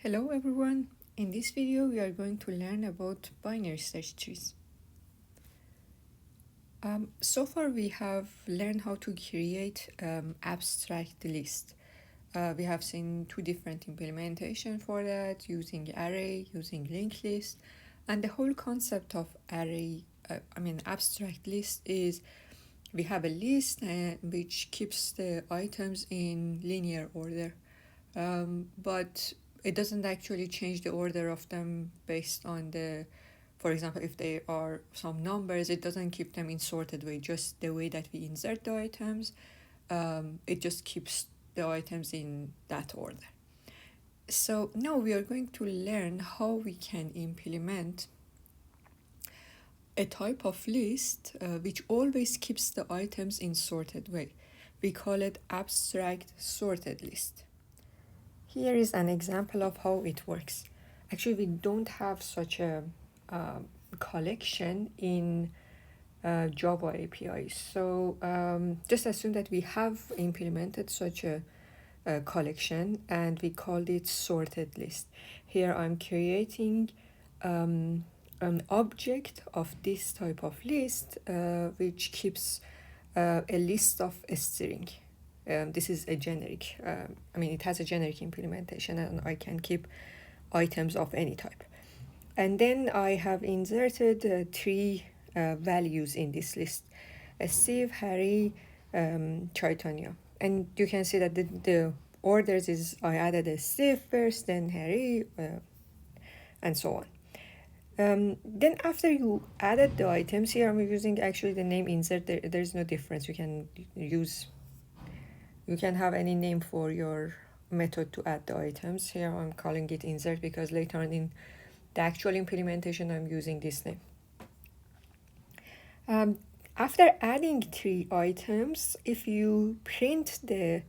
Hello everyone, in this video we are going to learn about binary search trees. So far we have learned how to create abstract list. We have seen two different implementation for that, using array, using linked list, and the whole concept of array, abstract list is we have a list which keeps the items in linear order, but it doesn't actually change the order of them based on for example, if they are some numbers, it doesn't keep them in sorted way, just the way that we insert the items. It just keeps the items in that order. So now we are going to learn how we can implement a type of list which always keeps the items in sorted way. We call it abstract sorted list. Here is an example of how it works. Actually, we don't have such a collection in Java API. So just assume that we have implemented such a collection and we called it sorted list. Here I'm creating an object of this type of list which keeps a list of a string. This is a generic, it has a generic implementation and I can keep items of any type. And then I have inserted three values in this list: Steve, Harry, Chaitanya. And you can see that the orders is I added a Steve first, then Harry, and so on. Then after you added the items, here I'm using actually the name insert. There's no difference. You can have any name for your method to add the items. Here I'm calling it insert because later on in the actual implementation I'm using this name. After adding three items, if you print the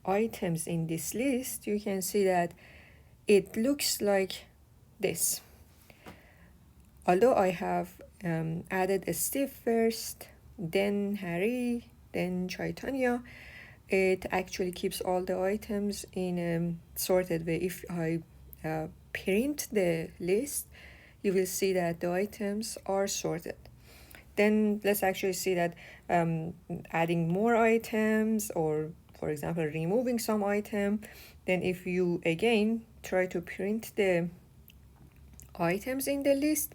items in this list, you can see that it looks like this. Although I have added a Steve first, then Harry, then Chaitanya, it actually keeps all the items in a sorted way. If I print the list, you will see that the items are sorted. Then let's actually see that adding more items, or for example removing some item, then if you again try to print the items in the list,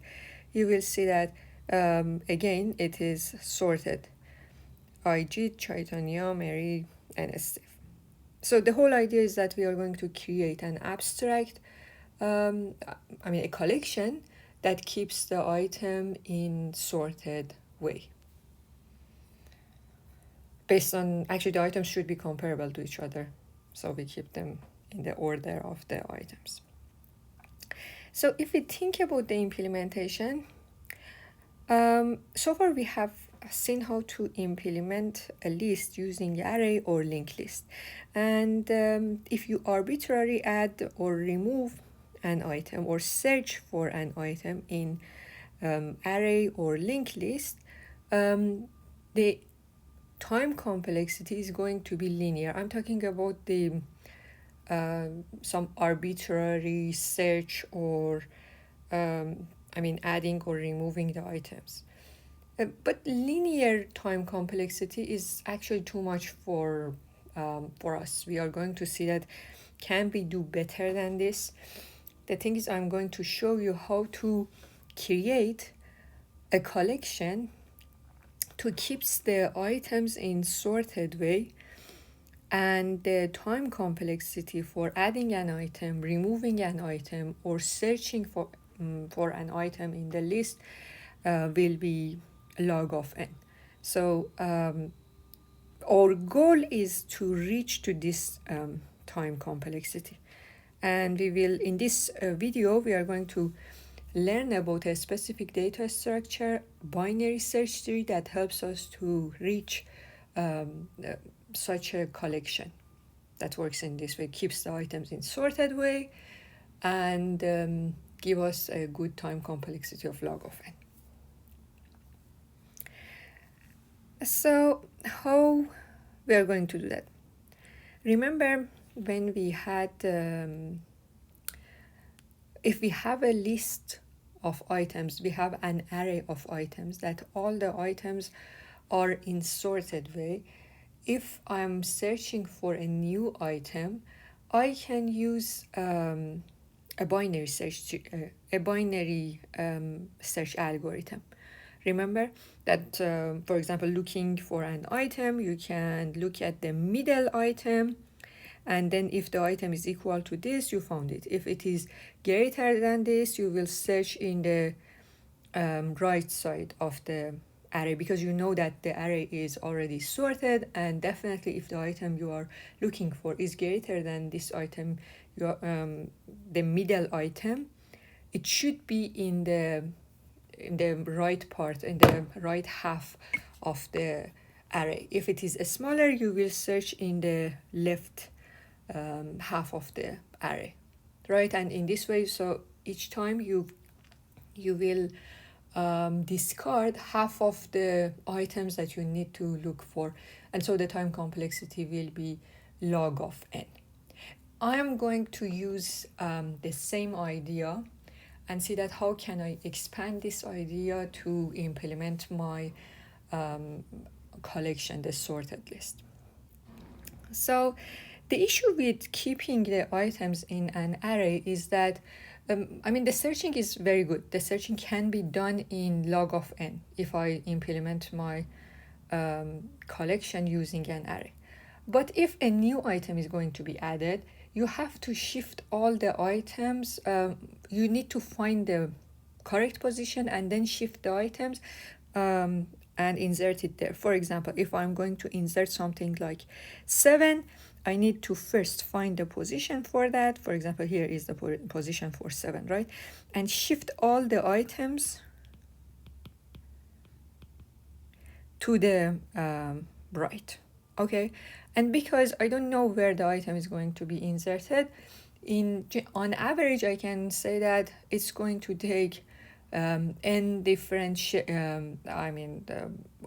you will see that again it is sorted: Ajit, Chaitanya, Mary, and Steve. So the whole idea is that we are going to create an abstract, a collection that keeps the item in sorted way. Based on, actually the items should be comparable to each other, so we keep them in the order of the items. So if we think about the implementation, so far we have seen how to implement a list using array or linked list. And if you arbitrarily add or remove an item or search for an item in array or linked list, the time complexity is going to be linear. I'm talking about the some arbitrary search or adding or removing the items. But linear time complexity is actually too much for us. We are going to see that can we do better than this. The thing is, I'm going to show you how to create a collection to keep the items in sorted way, and the time complexity for adding an item, removing an item, or searching for an item in the list will be log of n. So our goal is to reach to this time complexity. And we will, in this video, we are going to learn about a specific data structure, binary search tree, that helps us to reach such a collection that works in this way, keeps the items in sorted way, and give us a good time complexity of log of n. So how we are going to do that? Remember, when we had, if we have a list of items, we have an array of items that all the items are in sorted way. If I'm searching for a new item, I can use a binary search algorithm. Remember that, for example, looking for an item, you can look at the middle item, and then if the item is equal to this, you found it. If it is greater than this, you will search in the right side of the array, because you know that the array is already sorted, and definitely if the item you are looking for is greater than this item, the middle item, it should be in the right part, in the right half of the array. If it is smaller, you will search in the left half of the array, right? And in this way, so each time you will discard half of the items that you need to look for, and so the time complexity will be log of n. I am going to use the same idea and see that how can I expand this idea to implement my collection, the sorted list. So the issue with keeping the items in an array is that, the searching is very good. The searching can be done in log of n if I implement my collection using an array. But if a new item is going to be added, you have to shift all the items. You need to find the correct position and then shift the items and insert it there. For example, if I'm going to insert something like 7, I need to first find the position for that. For example, here is the position for 7, right? And shift all the items to the right, okay? And because I don't know where the item is going to be inserted, on average, I can say that it's going to take n different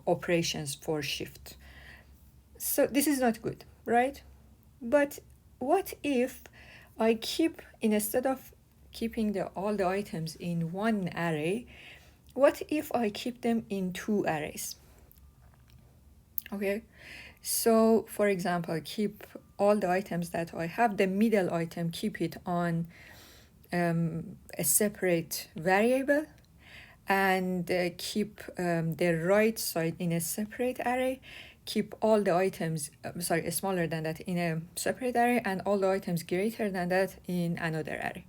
operations for shift. So this is not good, right? But what if I keep, instead of keeping all the items in one array, what if I keep them in 2 arrays? Okay, so for example, keep all the items that I have, the middle item, keep it on a separate variable, and keep the right side in a separate array, keep all the items, smaller than that in a separate array, and all the items greater than that in another array.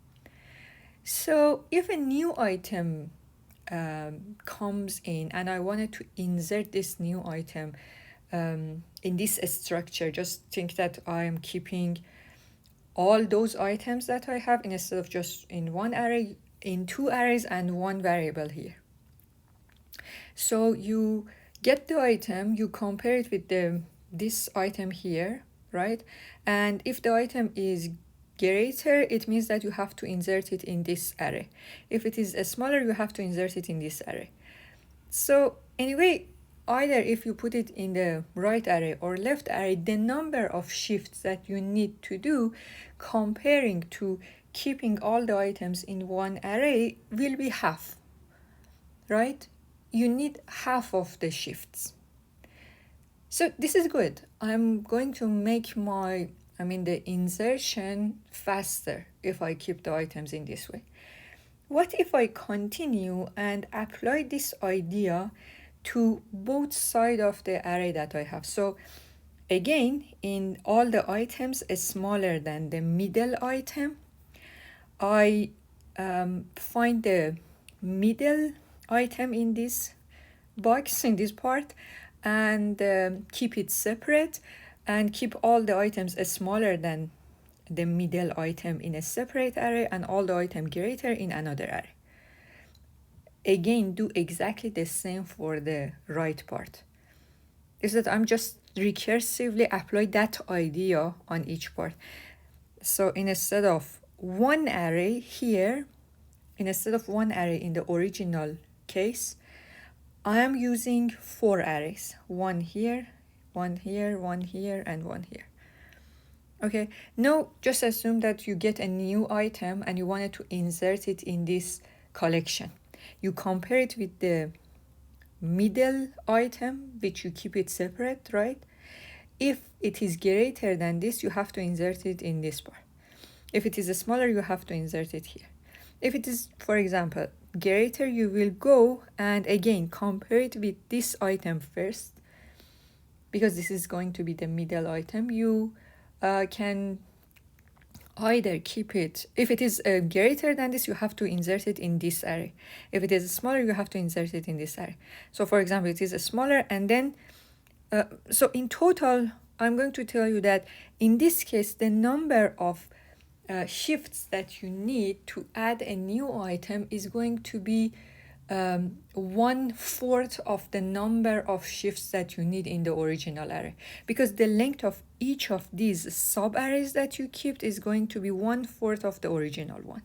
So if a new item comes in and I wanted to insert this new item in this structure, just think that I'm keeping all those items that I have instead of just in one array, in 2 arrays and 1 variable here. So you get the item, you compare it with this item here, right? And if the item is greater, it means that you have to insert it in this array. If it is smaller, you have to insert it in this array. So anyway, either if you put it in the right array or left array, the number of shifts that you need to do comparing to keeping all the items in one array will be half, right? You need half of the shifts. So this is good. I'm going to make the insertion faster if I keep the items in this way. What if I continue and apply this idea to both sides of the array that I have? So again, in all the items smaller than the middle item, I find the middle item in this box, in this part, and keep it separate, and keep all the items smaller than the middle item in a separate array, and all the item greater in another array. Again, do exactly the same for the right part. Is that I'm just recursively apply that idea on each part. So instead of one array here, instead of one array in the original case, I am using 4 arrays. 1 here, 1 here, 1 here, and 1 here. Okay, now just assume that you get a new item and you wanted to insert it in this collection. You compare it with the middle item, which you keep it separate, right? If it is greater than this, you have to insert it in this bar. If it is smaller, you have to insert it here. If it is, for example, greater, you will go and again compare it with this item first, because this is going to be the middle item. You can either keep it, if it is greater than this, you have to insert it in this array. If it is smaller, you have to insert it in this array. So for example, it is smaller, and then so in total, I'm going to tell you that in this case, the number of shifts that you need to add a new item is going to be 1/4 of the number of shifts that you need in the original array, because the length of each of these sub arrays that you kept is going to be 1/4 of the original one.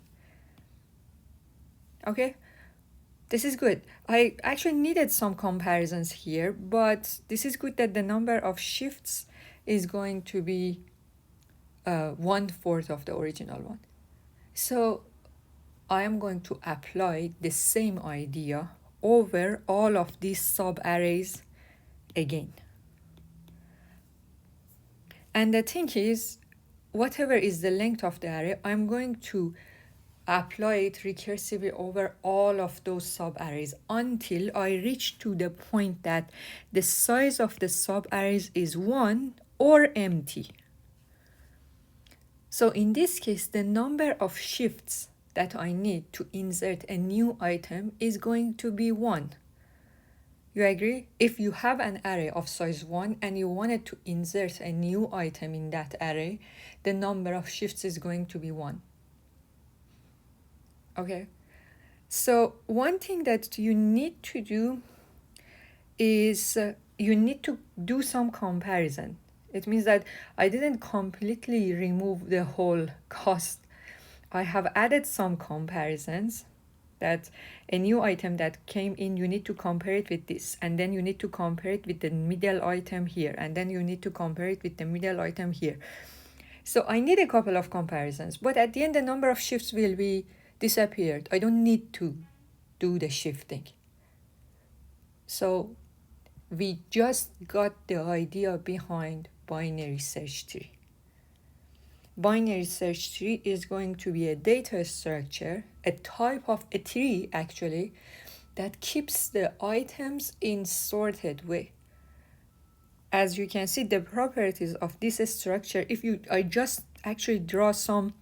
Okay, this is good. I actually needed some comparisons here, but this is good that the number of shifts is going to be 1/4 of the original one. So I am going to apply the same idea over all of these sub-arrays again. And the thing is, whatever is the length of the array, I'm going to apply it recursively over all of those sub-arrays until I reach to the point that the size of the sub-arrays is 1 or empty. So in this case, the number of shifts that I need to insert a new item is going to be 1. You agree? If you have an array of size 1 and you wanted to insert a new item in that array, the number of shifts is going to be 1. Okay? So one thing that you need to do is you need to do some comparison. It means that I didn't completely remove the whole cost. I have added some comparisons, that a new item that came in, you need to compare it with this, and then you need to compare it with the middle item here, and then you need to compare it with the middle item here. So I need a couple of comparisons, but at the end the number of shifts will be disappeared. I don't need to do the shifting. So we just got the idea behind binary search tree. Binary search tree is going to be a data structure, a type of a tree actually, that keeps the items in sorted way. As you can see, the properties of this structure, if I just actually draw some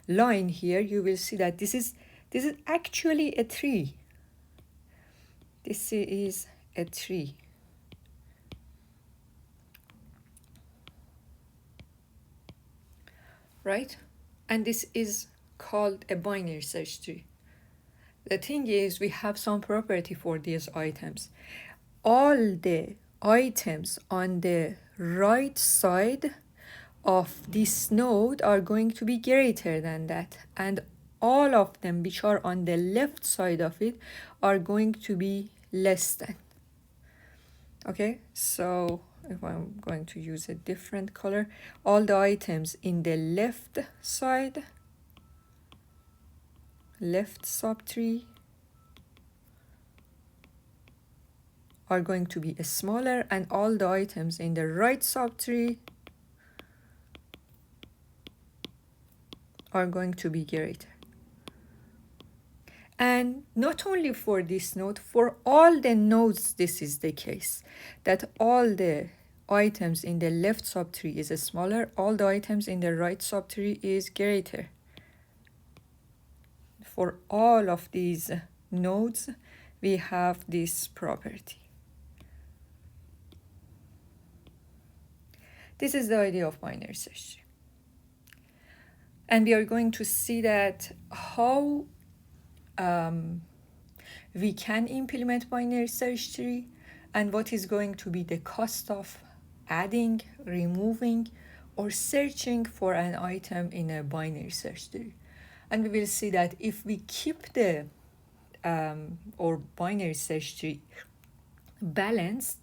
line here, you will see that this is actually a tree. This is a tree. Right? And this is called a binary search tree. The thing is, we have some property for these items. All the items on the right side of this node are going to be greater than that, and all of them which are on the left side of it are going to be less than. Okay, so if I'm going to use a different color, all the items in the left side, left subtree, are going to be smaller, and all the items in the right subtree are going to be greater. And not only for this node, for all the nodes this is the case, that all the items in the left subtree is smaller, all the items in the right subtree is greater. For all of these nodes, we have this property. This is the idea of binary search tree. And we are going to see that how we can implement binary search tree, and what is going to be the cost of adding, removing, or searching for an item in a binary search tree. And we will see that if we keep the or binary search tree balanced,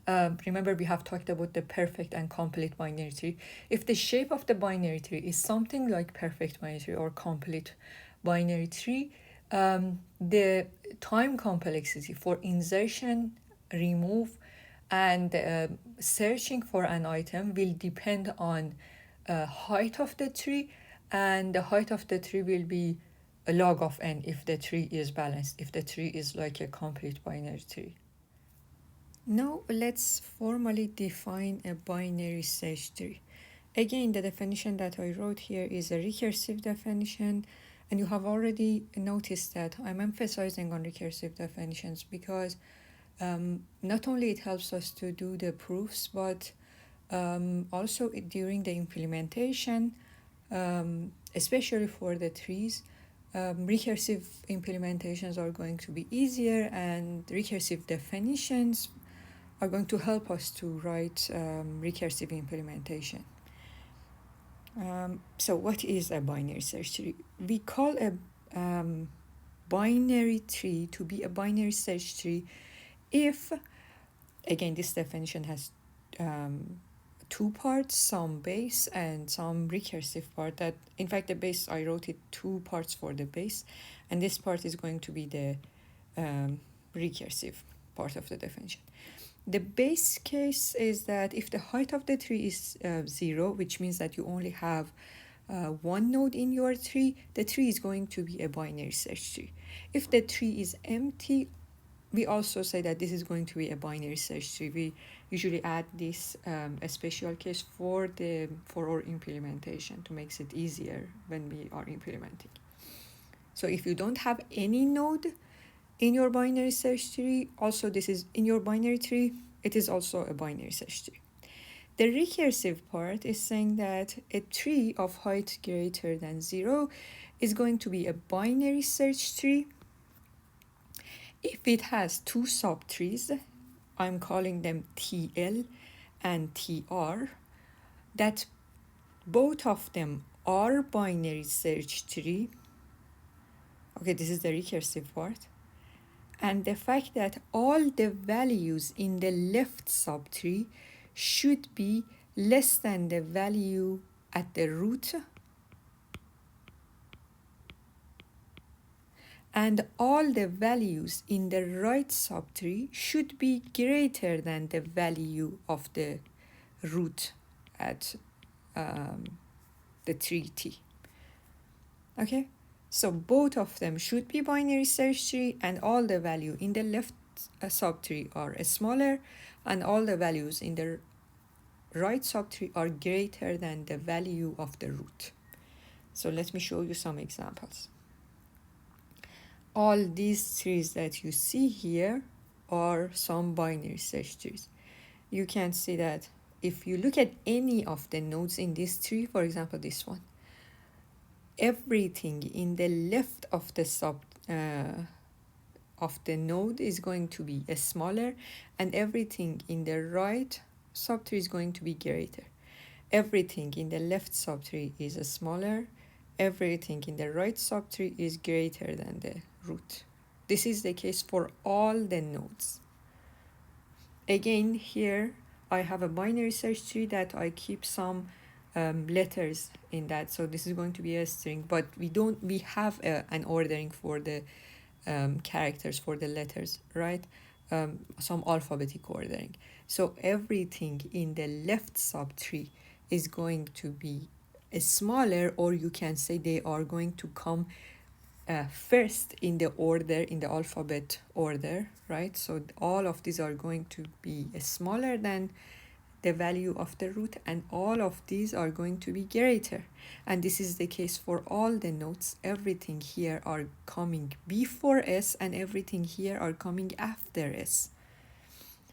Remember, we have talked about the perfect and complete binary tree. If the shape of the binary tree is something like perfect binary tree or complete binary tree, the time complexity for insertion, remove, and searching for an item will depend on height of the tree, and the height of the tree will be a log of n if the tree is balanced, if the tree is like a complete binary tree. Now let's formally define a binary search tree. Again, the definition that I wrote here is a recursive definition, and you have already noticed that I'm emphasizing on recursive definitions because not only it helps us to do the proofs, but also during the implementation, especially for the trees, recursive implementations are going to be easier, and recursive definitions are going to help us to write recursive implementation. So what is a binary search tree? We call a binary tree to be a binary search tree if, again, this definition has two parts, some base and some recursive part. That, in fact, the base, I wrote it two parts for the base, and this part is going to be the recursive part of the definition. The base case is that if the height of the tree is 0, which means that you only have one node in your tree, the tree is going to be a binary search tree. If the tree is empty, we also say that this is going to be a binary search tree. We usually add this a special case for our implementation to make it easier when we are implementing. So if you don't have any node in your binary search tree, also this is in your binary tree, it is also a binary search tree. The recursive part is saying that a tree of height greater than 0 is going to be a binary search tree if it has two subtrees. I'm calling them TL and TR, that both of them are binary search tree. Okay, this is the recursive part. And the fact that all the values in the left subtree should be less than the value at the root, and all the values in the right subtree should be greater than the value of the root at the tree T. Okay? So both of them should be binary search tree, and all the value in the left subtree are smaller, and all the values in the right subtree are greater than the value of the root. So let me show you some examples. All these trees that you see here are some binary search trees. You can see that if you look at any of the nodes in this tree, for example this one, everything in the left of the node is going to be smaller, and everything in the right subtree is going to be greater. Everything in the left subtree is smaller, everything in the right subtree is greater than the root. This is the case for all the nodes. Again, here I have a binary search tree that I keep some letters in that, so this is going to be a string, but we have an ordering for the characters, for the letters, right? Some alphabetic ordering. So everything in the left subtree is going to be smaller, or you can say they are going to come first in the order, in the alphabet order, right? So all of these are going to be smaller than the value of the root, and all of these are going to be greater. And this is the case for all the nodes. Everything here are coming before S, and everything here are coming after S.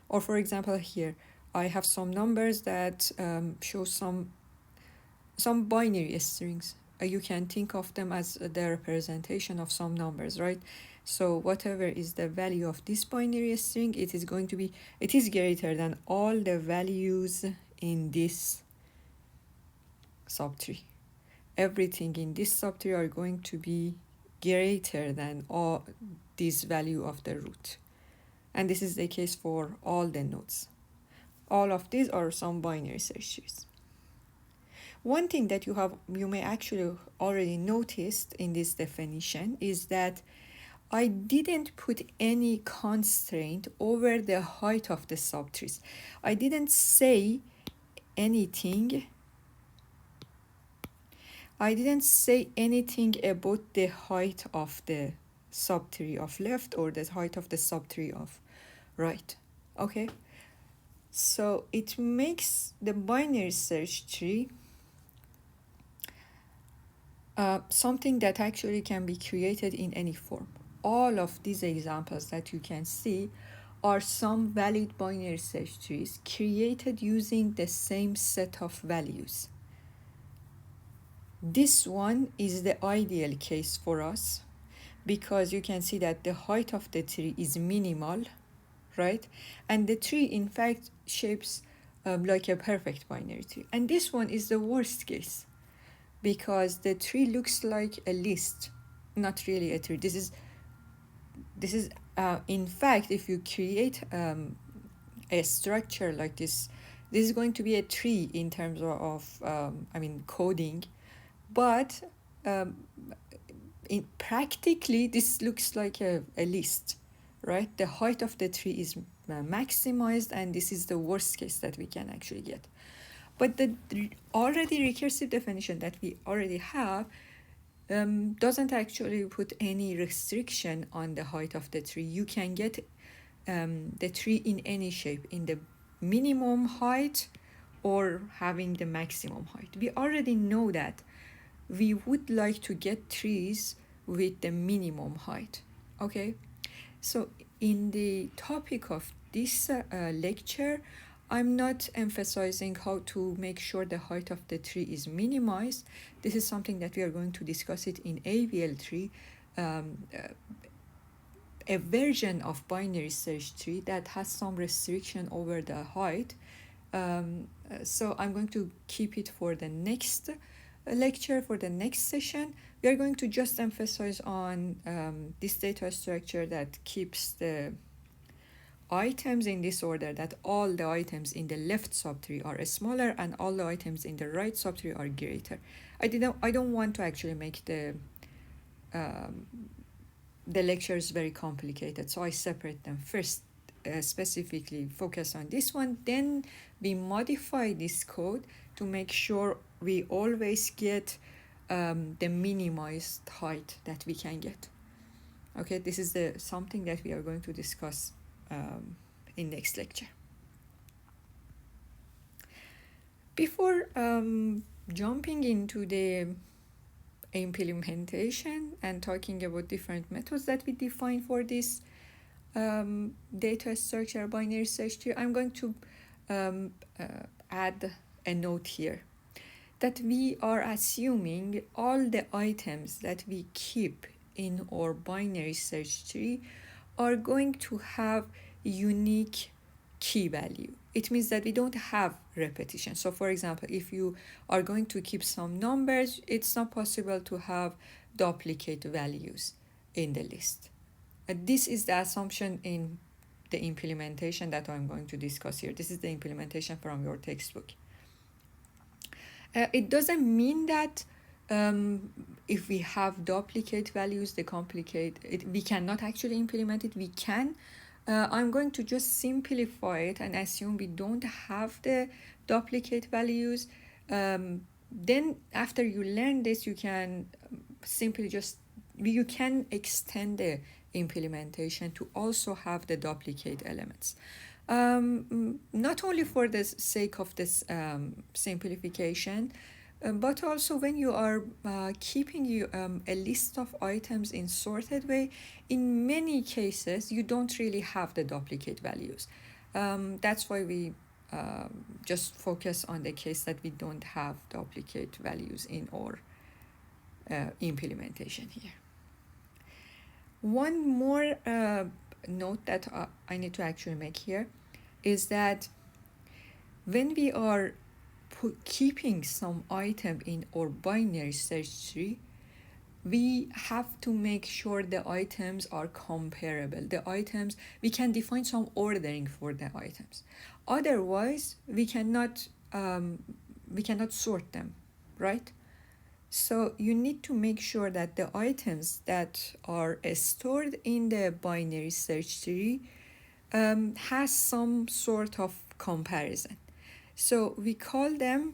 Or for example, here I have some numbers that show some binary strings. You can think of them as the representation of some numbers, right? So whatever is the value of this binary string, it is greater than all the values in this subtree. Everything in this subtree are going to be greater than all this value of the root. And this is the case for all the nodes. All of these are some binary search trees. One thing that you may actually already noticed in this definition is that I didn't put any constraint over the height of the subtrees. I didn't say anything. I didn't say anything about the height of the subtree of left or the height of the subtree of right. Okay, so it makes the binary search tree something that actually can be created in any form. All of these examples that you can see are some valid binary search trees created using the same set of values. This one is the ideal case for us because you can see that the height of the tree is minimal, right? And the tree in fact shapes like a perfect binary tree. And this one is the worst case because the tree looks like a list, not really a tree. This is in fact, if you create a structure like this is going to be a tree in terms of coding, but practically this looks like a list, right? The height of the tree is maximized, and this is the worst case that we can actually get. But the already recursive definition that we already have doesn't actually put any restriction on the height of the tree. You can get the tree in any shape, in the minimum height or having the maximum height. We already know that we would like to get trees with the minimum height. Okay, so in the topic of this lecture, I'm not emphasizing how to make sure the height of the tree is minimized. This is something that we are going to discuss it in Avl Tree, a version of binary search tree that has some restriction over the height. So I'm going to keep it for the next lecture, for the next session. We are going to just emphasize on this data structure that keeps the items in this order, that all the items in the left subtree are smaller and all the items in the right subtree are greater. I don't want to actually make the lectures very complicated, so I separate them. First, specifically focus on this one, then we modify this code to make sure we always get the minimized height that we can get. Okay, this is something that we are going to discuss in next lecture. Before jumping into the implementation and talking about different methods that we define for this data structure binary search tree, I'm going to add a note here that we are assuming all the items that we keep in our binary search tree are going to have unique key value. It means that we don't have repetition. So for example, if you are going to keep some numbers, it's not possible to have duplicate values in the list. This is the assumption in the implementation that I'm going to discuss here. This is the implementation from your textbook. It doesn't mean that if we have duplicate values, we cannot actually implement it. We can. I'm going to just simplify it and assume we don't have the duplicate values. Then after you learn this, you can simply you can extend the implementation to also have the duplicate elements. Not only for the sake of this simplification, but also when you are keeping a list of items in sorted way, in many cases you don't really have the duplicate values. That's why we just focus on the case that we don't have duplicate values in our implementation here. One more note that I need to actually make here is that when we are keeping some item in our binary search tree, we have to make sure the items are comparable. The items, we can define some ordering for the items. Otherwise, we cannot sort them, right? So you need to make sure that the items that are stored in the binary search tree has some sort of comparison. So we call them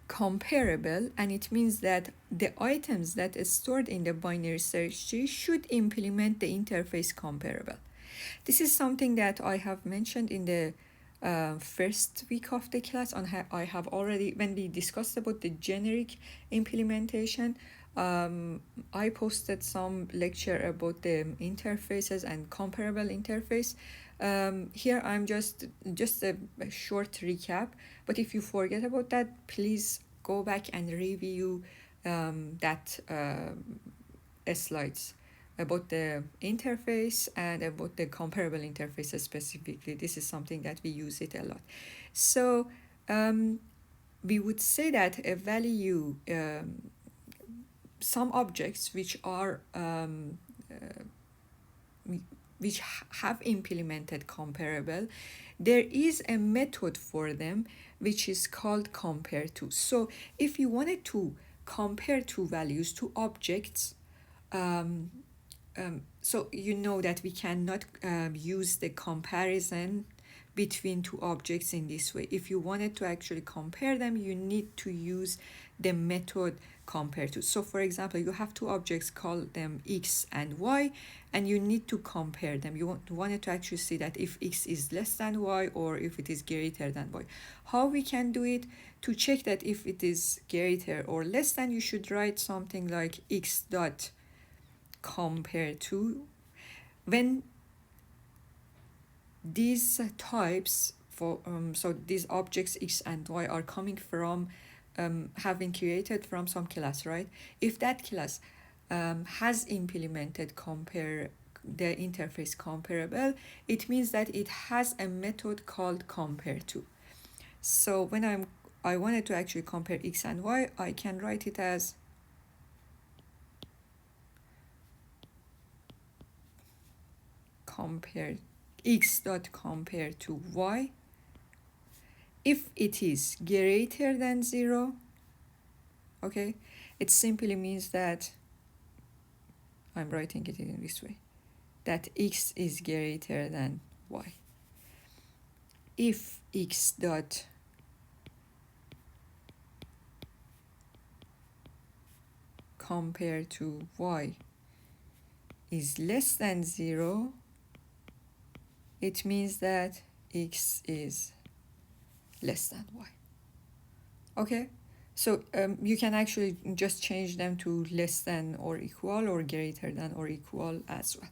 comparable, and it means that the items that are stored in the binary search tree should implement the interface comparable. This is something that I have mentioned in the first week of the class. I have already, when we discussed about the generic implementation, I posted some lecture about the interfaces and comparable interface. Here I'm just a short recap, but if you forget about that, please go back and review that slides about the interface and about the comparable interfaces specifically. This is something that we use it a lot. So we would say that a value, some objects which are which have implemented comparable, there is a method for them which is called compare to. So if you wanted to compare two values, two objects, so you know that we cannot use the comparison between two objects in this way. If you wanted to actually compare them, you need to use the method compare to. So for example, you have two objects, call them x and y, and you need to compare them. You wanted to actually see that if x is less than y or if it is greater than y. How we can do it? To check that if it is greater or less than, you should write something like x dot compare to. When these types for so these objects x and y are coming from having created from some class, right? If that class has implemented compare the interface comparable, it means that it has a method called compare to. So when I wanted to actually compare x and y, I can write it as compare x dot compare to y. If it is greater than 0, okay, it simply means that I'm writing it in this way, that x is greater than y. If x dot compare to y is less than 0, it means that x is less than y. Okay, so you can actually just change them to less than or equal or greater than or equal as well.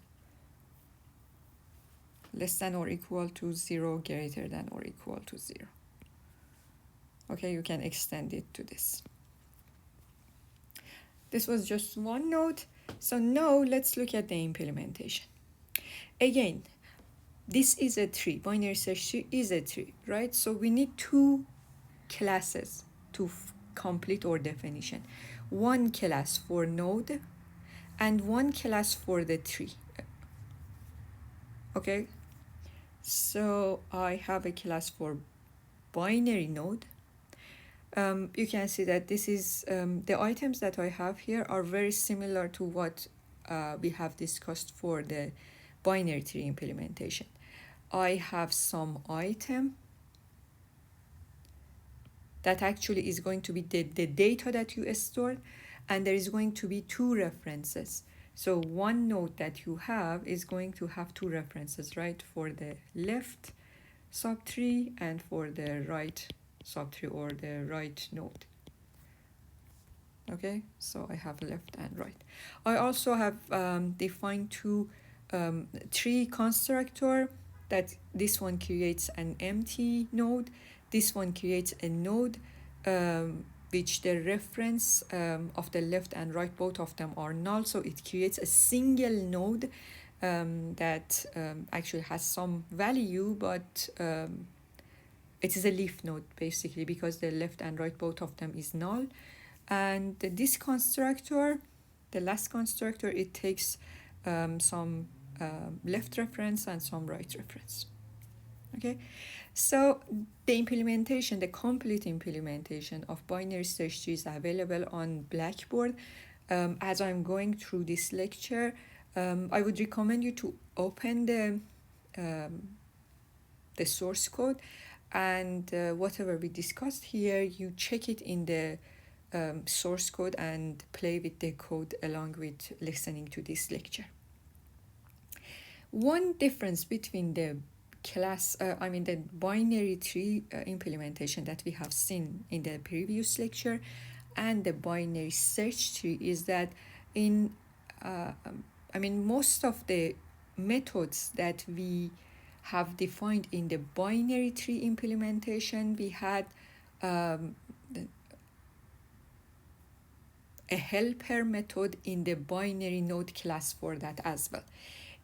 Less than or equal to 0, greater than or equal to 0. Okay, you can extend it to this. This was just one note. So now let's look at the implementation. Again, this is a tree. Binary search tree is a tree, right? So we need two classes to complete our definition. One class for node and one class for the tree. Okay, so I have a class for binary node. You can see that this is the items that I have here are very similar to what we have discussed for the binary tree implementation. I have some item that actually is going to be the data that you stored, and there is going to be two references. So one node that you have is going to have two references, right? For the left subtree and for the right subtree or the right node. Okay, so I have left and right. I also have defined two tree constructor, that this one creates an empty node, this one creates a node which the reference of the left and right, both of them are null, so it creates a single node that actually has some value, but it is a leaf node basically because the left and right, both of them is null. And this constructor, the last constructor, it takes some left reference and some right reference. Okay, so the implementation, the complete implementation of binary search tree is available on Blackboard. As I'm going through this lecture, I would recommend you to open the source code, and whatever we discussed here, you check it in the source code and play with the code along with listening to this lecture. One difference between the the binary tree implementation that we have seen in the previous lecture and the binary search tree is that in most of the methods that we have defined in the binary tree implementation, we had a helper method in the binary node class for that as well.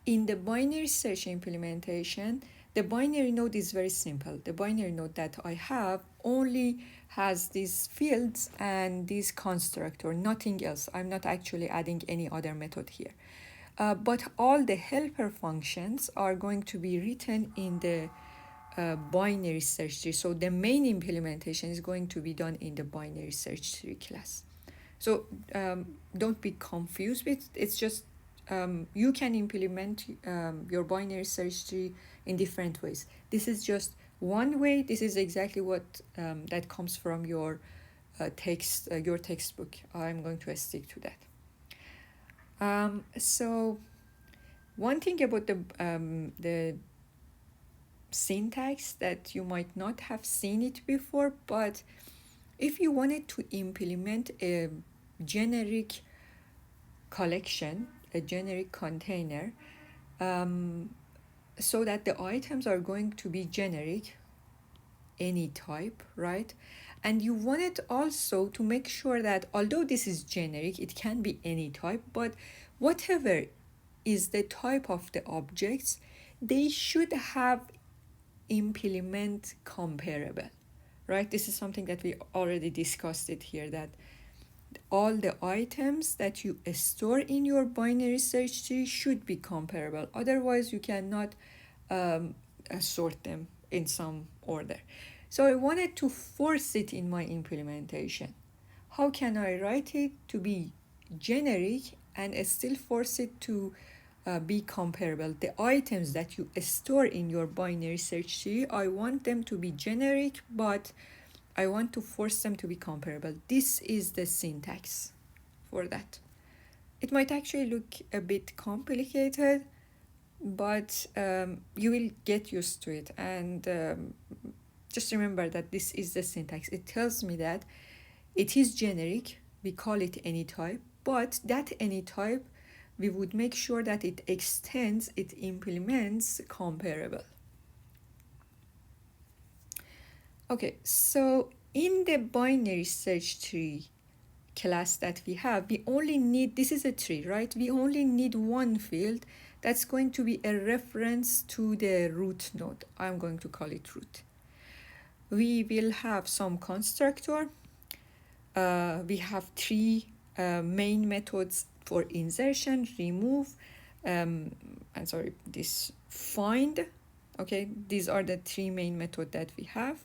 In the binary search implementation, the binary node is very simple. The binary node that I have only has these fields and this constructor, nothing else. I'm not actually adding any other method here. But all the helper functions are going to be written in the binary search tree. So the main implementation is going to be done in the binary search tree class. So don't be confused with it. It's just you can implement your binary search tree in different ways. This is just one way. This is exactly what that comes from your your textbook. I'm going to stick to that. So one thing about the syntax that you might not have seen it before, but if you wanted to implement a generic collection, a generic container, so that the items are going to be generic, any type, right? And you wanted also to make sure that although this is generic, it can be any type, but whatever is the type of the objects, they should have implement comparable, right? This is something that we already discussed it here, that all the items that you store in your binary search tree should be comparable. Otherwise, you cannot sort them in some order. So I wanted to force it in my implementation. How can I write it to be generic and still force it to be comparable? The items that you store in your binary search tree, I want them to be generic, but I want to force them to be comparable. This is the syntax for that. It might actually look a bit complicated, but you will get used to it. And just remember that this is the syntax. It tells me that it is generic. We call it any type, but that any type, we would make sure that it extends, it implements comparable. Okay, so in the binary search tree class that we have, we only need, this is a tree, right? We only need one field that's going to be a reference to the root node. I'm going to call it root. We will have some constructor. We have three main methods for insertion, remove, this find. Okay, these are the three main methods that we have.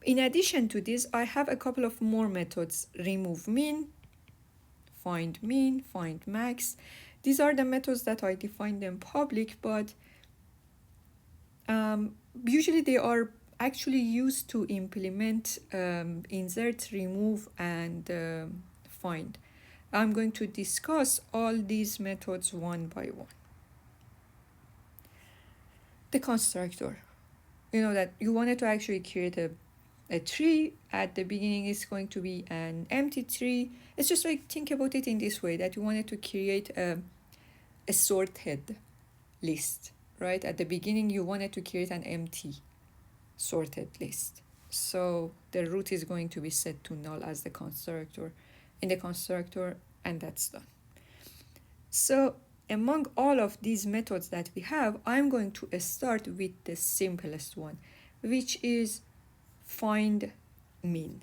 In addition to this, I have a couple of more methods: remove min, find max. These are the methods that I define them public, but usually they are actually used to implement insert, remove, and find. I'm going to discuss all these methods one by one. The constructor. You know that you wanted to actually create a tree. At the beginning is going to be an empty tree. It's just like, think about it in this way, that you wanted to create a sorted list, right? At the beginning you wanted to create an empty sorted list. So the root is going to be set to null as the constructor in the constructor, and that's done. So among all of these methods that we have, I'm going to start with the simplest one, which is find min.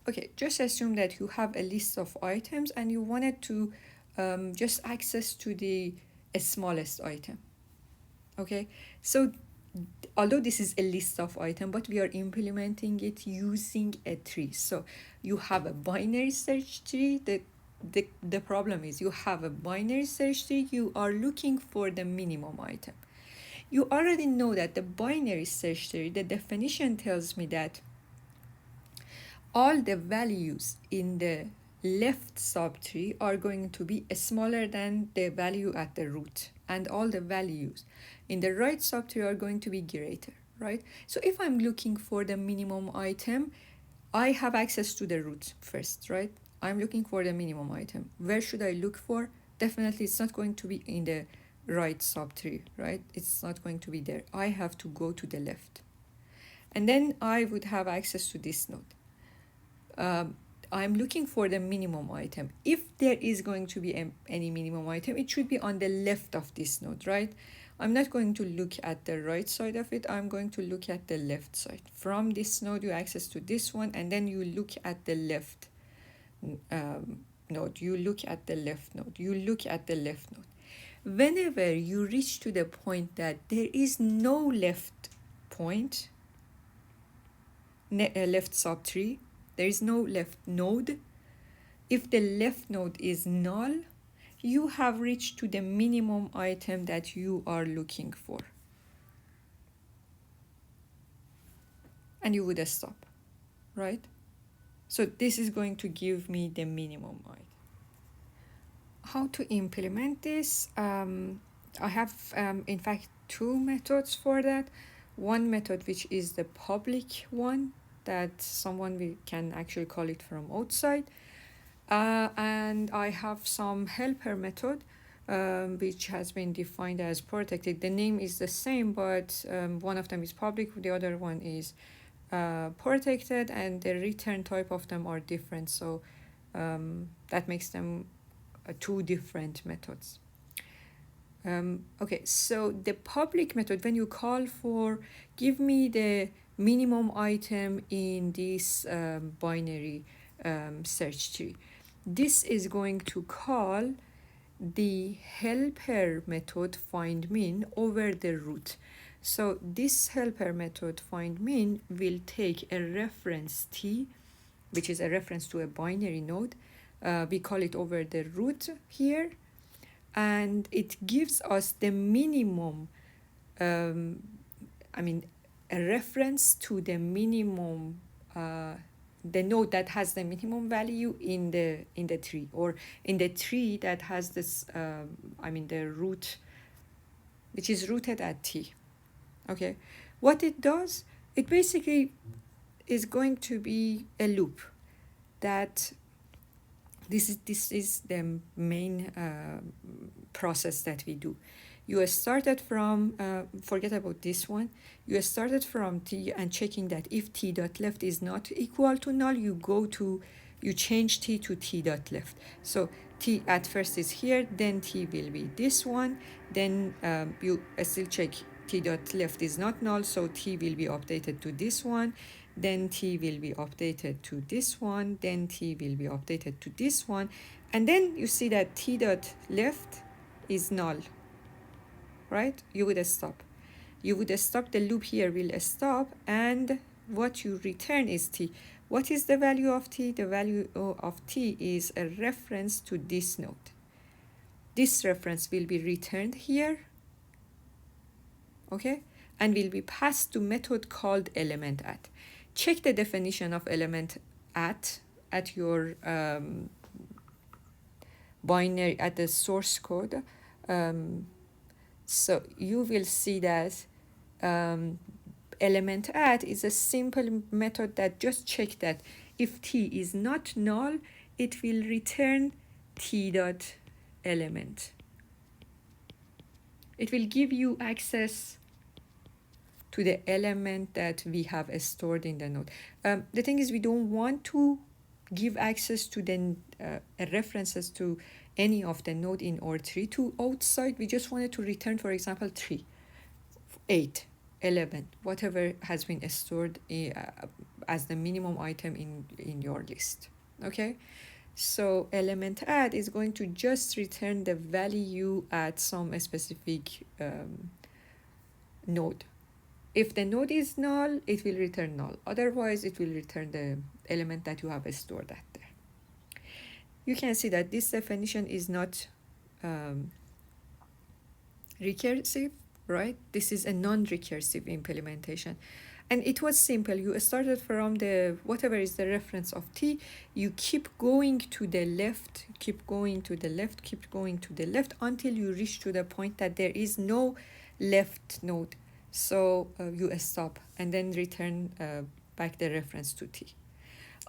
Okay, just assume that you have a list of items and you wanted to just access to the smallest item. Okay, so although this is a list of items, but we are implementing it using a tree. So you have a binary search tree. The problem is you have a binary search tree, you are looking for the minimum item. You already know that the binary search tree, the definition tells me that all the values in the left subtree are going to be smaller than the value at the root, and all the values in the right subtree are going to be greater, right? So if I'm looking for the minimum item, I have access to the root first, right? I'm looking for the minimum item. Where should I look for? Definitely it's not going to be in the right subtree, right? It's not going to be there. I have to go to the left. And then I would have access to this node. I'm looking for the minimum item. If there is going to be any minimum item, it should be on the left of this node, right? I'm not going to look at the right side of it. I'm going to look at the left side. From this node, you access to this one, and then you look at the left node. You look at the left node. You look at the left node. Whenever you reach to the point that there is no left point, left subtree, there is no left node. If the left node is null, you have reached to the minimum item that you are looking for. And you would stop, right? So this is going to give me the minimum item. How to implement this? I have, in fact, two methods for that. One method, which is the public one, that we can actually call it from outside. And I have some helper method, which has been defined as protected. The name is the same, but one of them is public, the other one is protected, and the return type of them are different. So that makes them two different methods. Okay, so the public method, when you call for give me the minimum item in this binary search tree, this is going to call the helper method find min over the root. So this helper method find min will take a reference t, which is a reference to a binary node. We call it over the root here, and it gives us the minimum, a reference to the minimum, the node that has the minimum value in the tree, or in the tree that has this, the root, which is rooted at t. Okay, what it does, it basically is going to be a loop that this is the main process that we do. You started from, forget about this one, you started from t and checking that if t.left is not equal to null, you change t to t.left. So t at first is here, then t will be this one, then you still check t.left is not null, so t will be updated to this one, then t will be updated to this one, then t will be updated to this one, and then you see that t.left is null, right? You would stop. You would stop, the loop here will stop, and what you return is t. What is the value of t? The value of t is a reference to this node. This reference will be returned here, okay, and will be passed to method called element at. Check the definition of element at your binary, at the source code. So you will see that element at is a simple method that just check that if t is not null, it will return t.element. It will give you access to the element that we have stored in the node. The thing is, we don't want to give access to the references to any of the node in our tree to outside. We just wanted to return, for example, 3, 8, 11, whatever has been stored as the minimum item in your list. Okay, so element add is going to just return the value at some specific node. If the node is null, it will return null. Otherwise, it will return the element that you have stored at there. You can see that this definition is not recursive, right? This is a non-recursive implementation. And it was simple. You started from the whatever is the reference of t. You keep going to the left, keep going to the left, keep going to the left until you reach to the point that there is no left node. So you stop and then return back the reference to t.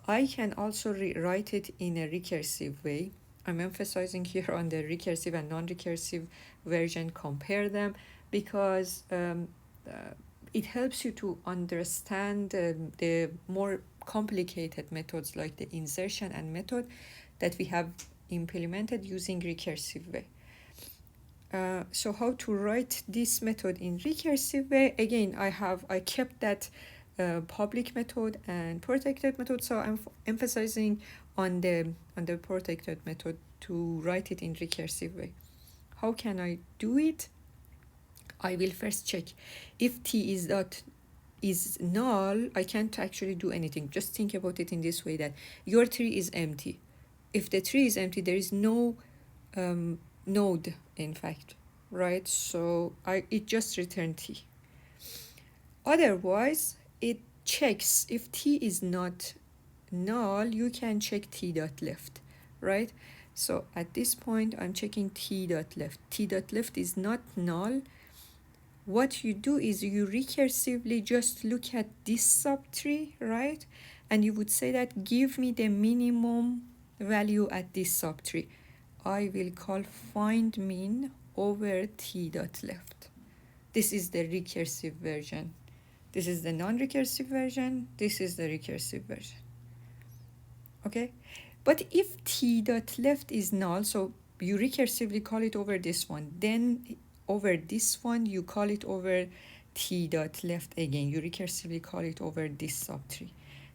I can also rewrite it in a recursive way. I'm emphasizing here on the recursive and non-recursive version, compare them, because it helps you to understand the more complicated methods like the insertion and method that we have implemented using recursive way. So how to write this method in recursive way? Again, I kept that public method and protected method, so I'm emphasizing on the protected method to write it in recursive way. How can I do it? I will first check if t is null. I can't actually do anything. Just think about it in this way, that your tree is empty. If the tree is empty, there is no node, in fact, right? So it just returned t. Otherwise, it checks if t is not null. You can check t.left, right? So at this point, I'm checking t.left. T.left is not null. What you do is you recursively just look at this subtree, right? And you would say that give me the minimum value at this subtree. I will call find min over t.left. This is the recursive version. This is the non-recursive version. This is the recursive version. Okay? But if t.left is null, so you recursively call it over this one, then over this one, you call it over t.left again. You recursively call it over this subtree.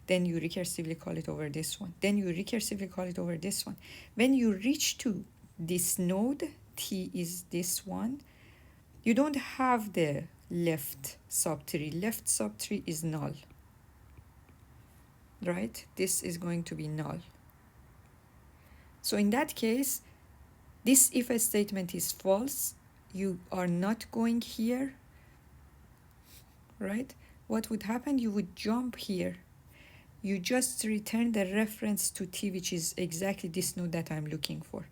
Then you recursively call it over this one. Then you recursively call it over this one. When you reach to this node, t is this one, you don't have the left subtree. Left subtree is null, right? This is going to be null. So in that case, this if statement is false. You are not going here, right? What would happen? You would jump here. You just return the reference to t, which is exactly this node that I'm looking for.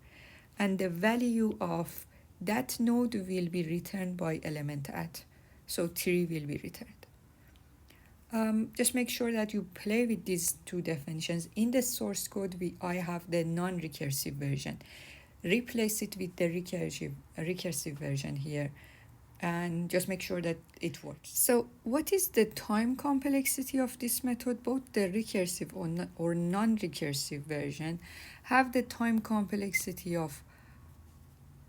And the value of that node will be returned by element at. So tree will be returned. Just make sure that you play with these two definitions. In the source code, I have the non-recursive version. Replace it with the recursive version here, and just make sure that it works. So what is the time complexity of this method? Both the recursive or non-recursive version have the time complexity of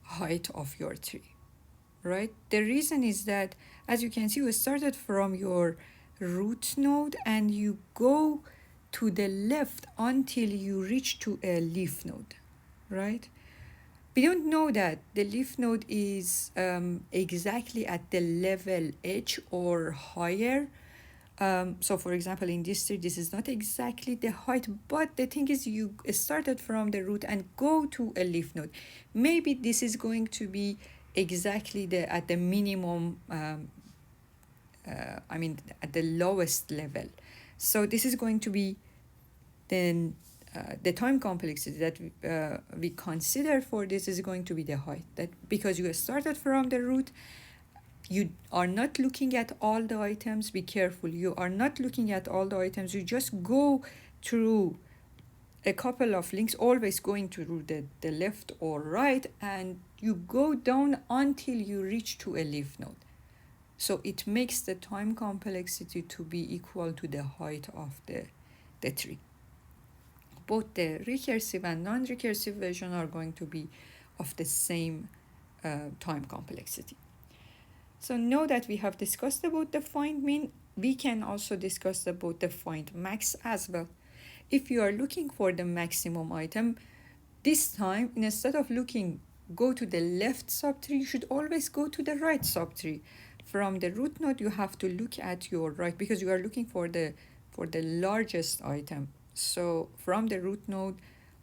height of your tree, right? The reason is that, as you can see, we started from your root node and you go to the left until you reach to a leaf node, right? We don't know that the leaf node is exactly at the level edge or higher. So for example, in this tree, this is not exactly the height, but the thing is you started from the root and go to a leaf node. Maybe this is going to be exactly at the minimum, at the lowest level. So this is going to be then the time complexity that we consider for this is going to be the height. That because you started from the root, you are not looking at all the items. Be careful. You are not looking at all the items. You just go through a couple of links, always going to the left or right, and you go down until you reach to a leaf node. So it makes the time complexity to be equal to the height of the tree. Both the recursive and non-recursive version are going to be of the same time complexity. So now that we have discussed about the find min, we can also discuss about the find max as well. If you are looking for the maximum item, this time, instead of go to the left subtree, you should always go to the right subtree. from the root node, you have to look at your right, because you are looking for the largest item. So from the root node,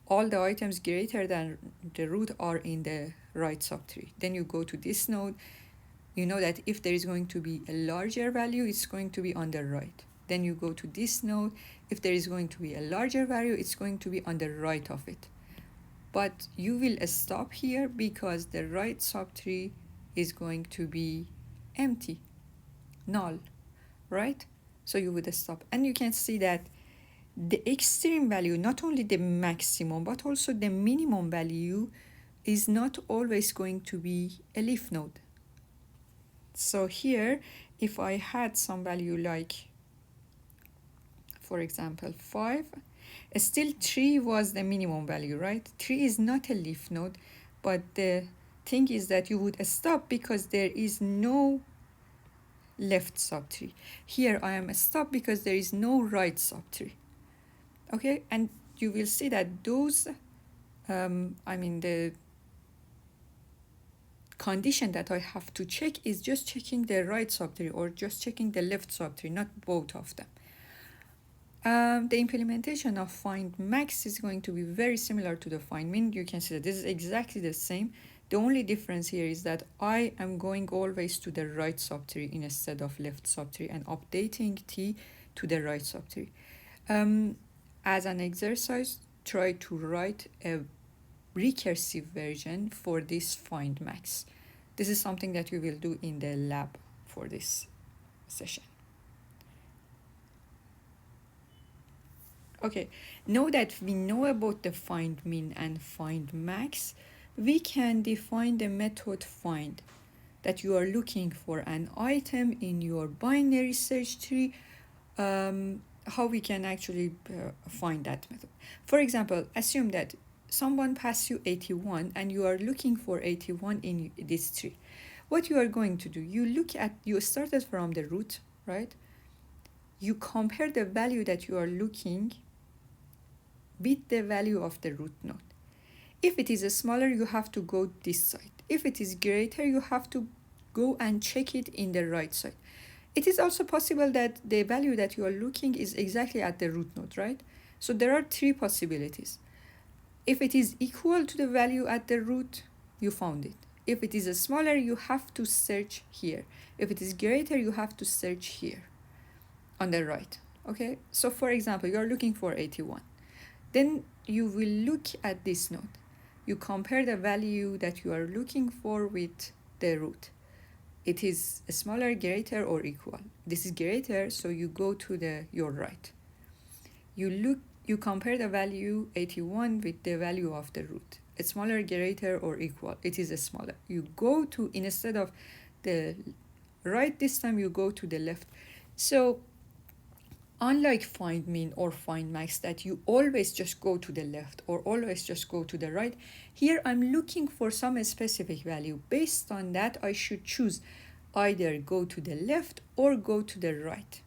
all the items greater than the root are in the right subtree. Then you go to this node. You know that if there is going to be a larger value, it's going to be on the right. Then you go to this node. If there is going to be a larger value, it's going to be on the right of it. But you will stop here because the right subtree is going to be empty, null, right? So you would stop. And you can see that the extreme value, not only the maximum, but also the minimum value is not always going to be a leaf node. So here, if I had some value like, for example, 5, still 3 was the minimum value, right? 3 is not a leaf node, but the thing is that you would stop because there is no left subtree. Here I am stopped because there is no right subtree. Okay, and you will see that those, the condition that I have to check is just checking the right subtree or just checking the left subtree, not both of them. The implementation of find max is going to be very similar to the find min. You can see that this is exactly the same. The only difference here is that I am going always to the right subtree instead of left subtree and updating t to the right subtree. As an exercise, try to write a recursive version for this find max. This is something that we will do in the lab for this session. Okay, now that we know about the find min and find max, we can define the method find that you are looking for an item in your binary search tree. How we can actually find that method. For example, assume that someone passed you 81 and you are looking for 81 in this tree. What you are going to do, you started from the root, right? You compare the value that you are looking with the value of the root node. If it is smaller, you have to go this side. If it is greater, you have to go and check it in the right side. It is also possible that the value that you are looking is exactly at the root node, right? So there are 3 possibilities. If it is equal to the value at the root, you found it. If it is smaller, you have to search here. If it is greater, you have to search here on the right. Okay, so for example, you are looking for 81. Then you will look at this node. You compare the value that you are looking for with the root. It is smaller, greater, or equal. This is greater, so you go to your right. You compare the value 81 with the value of the root. It's smaller, greater, or equal. It is smaller. You go to, instead of the right this time, you go to the left. So unlike find min or find max that you always just go to the left or always just go to the right, here I'm looking for some specific value. Based on that, I should choose either go to the left or go to the right.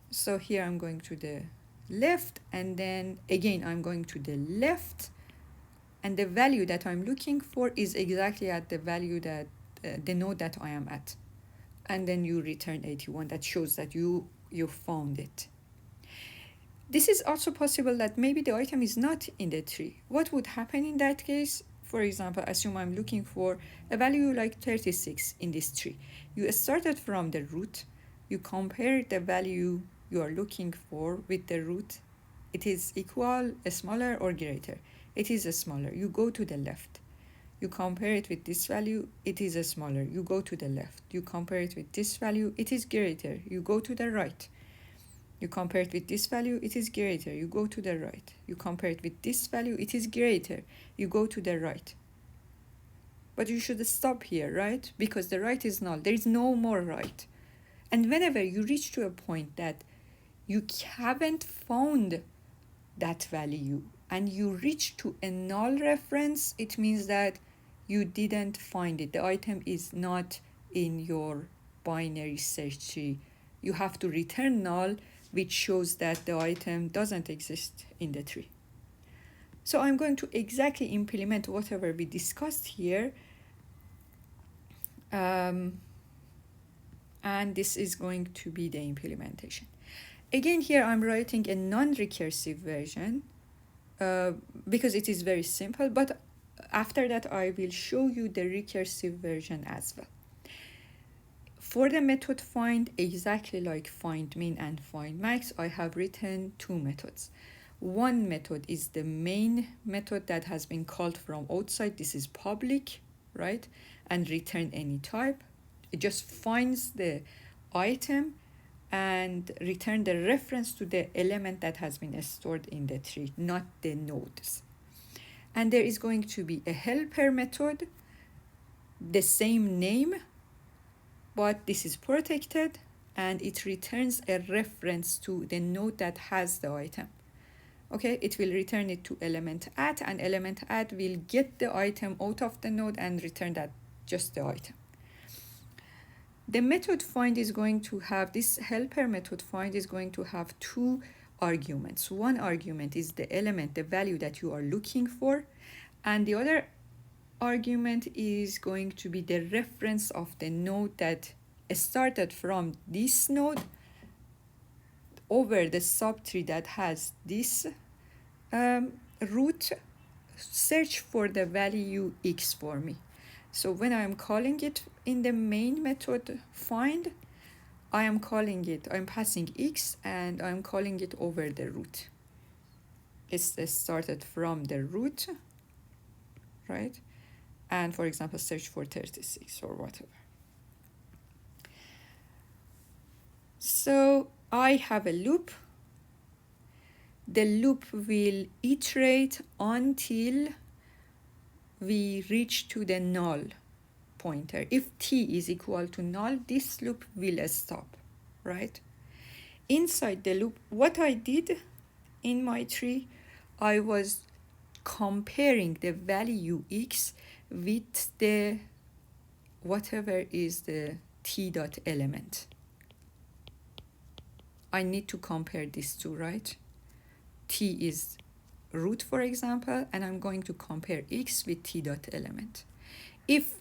So here I'm going to the left, and then again I'm going to the left, and the value that I'm looking for is exactly at the value that the node that I am at. And then you return 81. That shows that you found it. This is also possible that maybe the item is not in the tree. What would happen in that case? For example, assume I'm looking for a value like 36 in this tree. You started from the root. You compare the value you are looking for with the root. It is equal, smaller, or greater. It is smaller. You go to the left. You compare it with this value, it is smaller. You go to the left. You compare it with this value, it is greater. You go to the right. You compare it with this value, it is greater. You go to the right. You compare it with this value, it is greater. You go to the right. But you should stop here, right? Because the right is null. There is no more right. And whenever you reach to a point that you haven't found that value and you reach to a null reference, it means that you didn't find it. The item is not in your binary search tree. You have to return null, which shows that the item doesn't exist in the tree. So I'm going to exactly implement whatever we discussed here. and this is going to be the implementation. Again, here I'm writing a non-recursive version because it is very simple, but after that I will show you the recursive version as well. For the method find, exactly like find min and find max, I have written two methods. One method is the main method that has been called from outside. This is public, right? And return any type. It just finds the item and return the reference to the element that has been stored in the tree, not the nodes. And there is going to be a helper method, the same name, but this is protected, and it returns a reference to the node that has the item. Okay, it will return it to element add, and element add will get the item out of the node and return that just the item. The method find is going to have, this helper method find is going to have two arguments. One argument is the element, the value that you are looking for, and the other argument is going to be the reference of the node that started from this node over the subtree that has this root. Search for the value x for me. So when I am calling it in the main method find, I am calling it, I'm passing x and I'm calling it over the root. It's started from the root, right? And for example, search for 36 or whatever. So I have a loop. The loop will iterate until we reach to the null pointer. If t is equal to null, this loop will stop, right? Inside the loop, what I did in my tree, I was comparing the value x with the whatever is the t dot element. I need to compare these two, right? T is root, for example, and I'm going to compare x with t dot element. If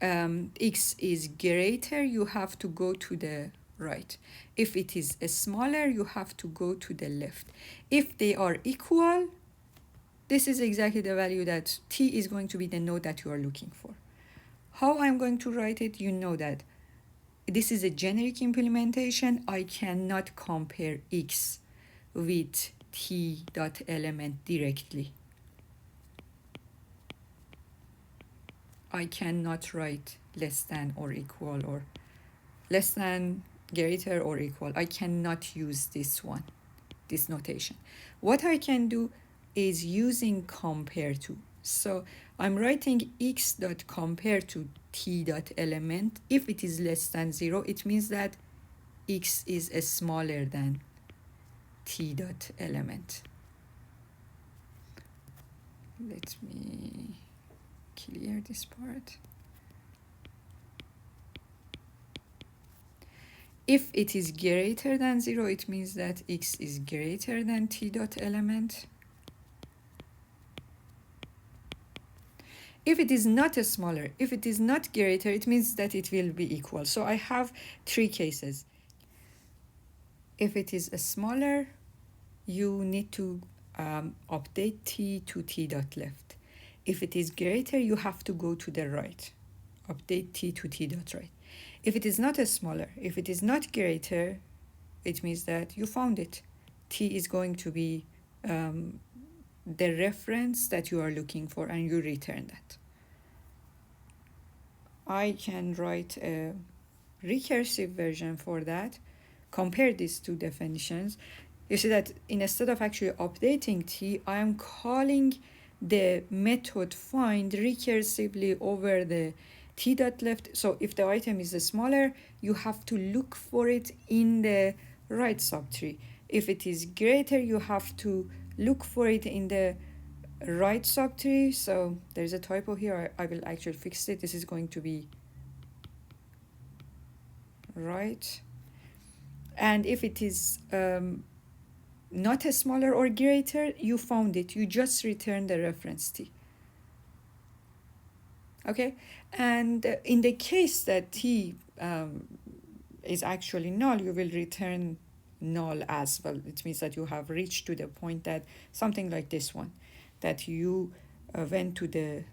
x is greater, you have to go to the right. If it is smaller, you have to go to the left. If they are equal, this is exactly the value that t is going to be the node that you are looking for. How I'm going to write it, you know that this is a generic implementation. I cannot compare x with t dot element directly. I cannot write less than or equal or less than, greater or equal. I cannot use this one, this notation. What I can do is using compare to. So I'm writing x dot compare to t dot element. If it is less than 0, it means that x is smaller than t dot element. Let me clear this part. If it is greater than 0, it means that x is greater than t dot element. If it is not smaller, if it is not greater, it means that it will be equal. So I have three cases. If it is smaller, you need to update t to t dot left. If it is greater, you have to go to the right. Update t to t dot right. If it is not smaller, if it is not greater, it means that you found it. T is going to be the reference that you are looking for, and you return that. I can write a recursive version for that. Compare these two definitions. You see that instead of actually updating t, I am calling the method find recursively over the t dot left. So if the item is smaller, you have to look for it in the right subtree. If it is greater, you have to look for it in the right subtree. So there's a typo here. I will actually fix it. This is going to be right. And if it is not smaller or greater, you found it. You just return the reference t. Okay, and in the case that t is actually null, you will return null as well. It means that you have reached to the point that something like this one, that you went to the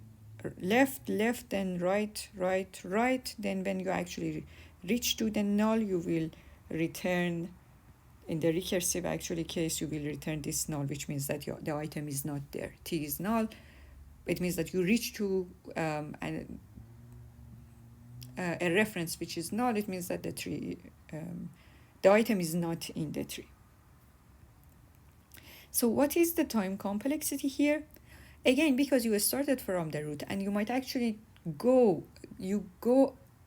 left, left, then right, right, right. Then when you actually reach to the null, you will return, in the recursive actually case, you will return this null, which means that the item is not there. T is null. It means that you reach to a reference which is null. It means that the tree, the item is not in the tree. So what is the time complexity here? Again, because you started from the root, and you might actually go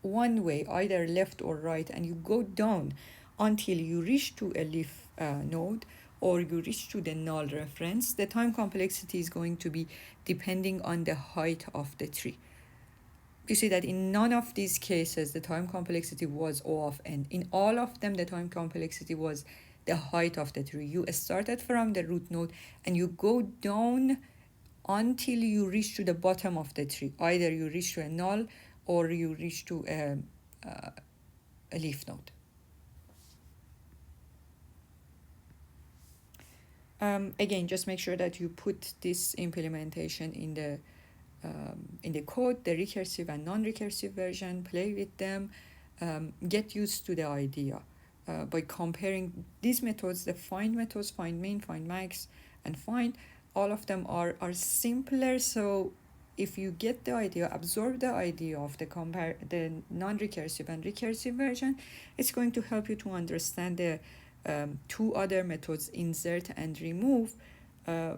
one way, either left or right, and you go down until you reach to a leaf node, or you reach to the null reference. The time complexity is going to be depending on the height of the tree. You see that in none of these cases the time complexity was O of n. In all of them, the time complexity was the height of the tree. You started from the root node and you go down until you reach to the bottom of the tree. Either you reach to a null or you reach to a leaf node. Again, just make sure that you put this implementation in the code, the recursive and non-recursive version, play with them, get used to the idea by comparing these methods, the find methods, find min, find max, and find. All of them are simpler, so if you get the idea, absorb the idea of the non-recursive and recursive version, it's going to help you to understand the two other methods, insert and remove,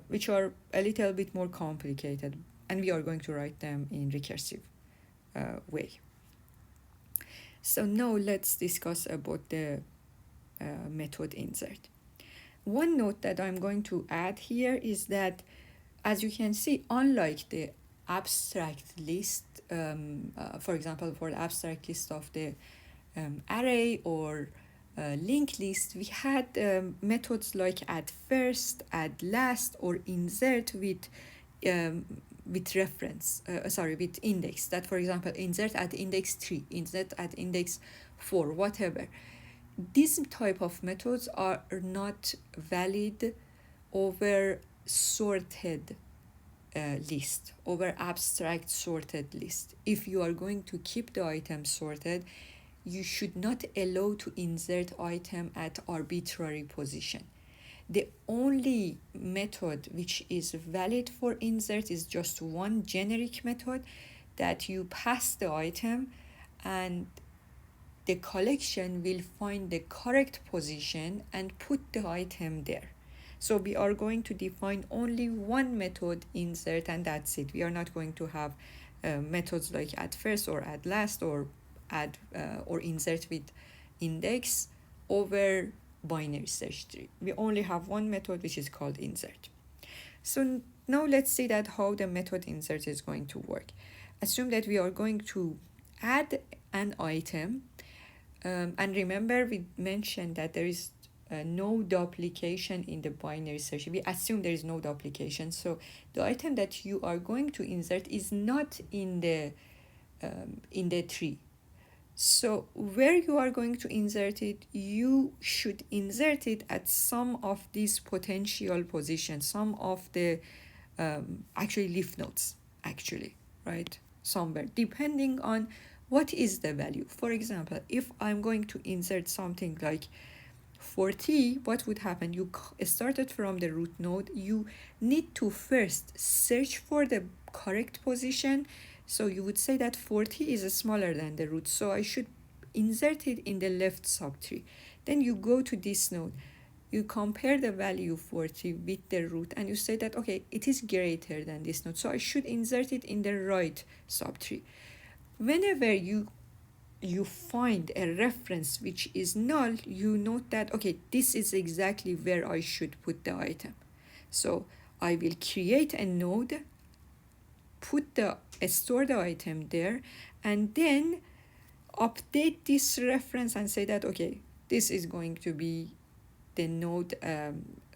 which are a little bit more complicated, and we are going to write them in recursive way. So now let's discuss about the method insert. One note that I'm going to add here is that, as you can see, unlike the abstract list, for example, for the abstract list of the array or linked list, we had methods like add first, add last, or insert with reference, with index. That, for example, insert at index 3, insert at index 4, whatever. These type of methods are not valid over sorted list, over abstract sorted list. If you are going to keep the item sorted, you should not allow to insert item at arbitrary position. The only method which is valid for insert is just one generic method, that you pass the item and the collection will find the correct position and put the item there. So we are going to define only one method, insert, and that's it. We are not going to have methods like add first or add last or add or insert with index over binary search tree. We only have one method which is called insert. So now let's see that how the method insert is going to work. Assume that we are going to add an item, and remember we mentioned that there is no duplication in the binary search. We assume there is no duplication, so the item that you are going to insert is not in the tree. So where you are going to insert it, you should insert it at some of these potential positions, some of the actually leaf nodes, actually, right? Somewhere, depending on what is the value. For example, if I'm going to insert something like 40, what would happen? You started from the root node. You need to first search for the correct position. So you would say that 40 is smaller than the root, so I should insert it in the left subtree. Then you go to this node, you compare the value 40 with the root, and you say that, okay, it is greater than this node, so I should insert it in the right subtree. Whenever you find a reference which is null, you note that, okay, this is exactly where I should put the item. So I will create a node, store the item there, and then update this reference and say that, okay, this is going to be the node,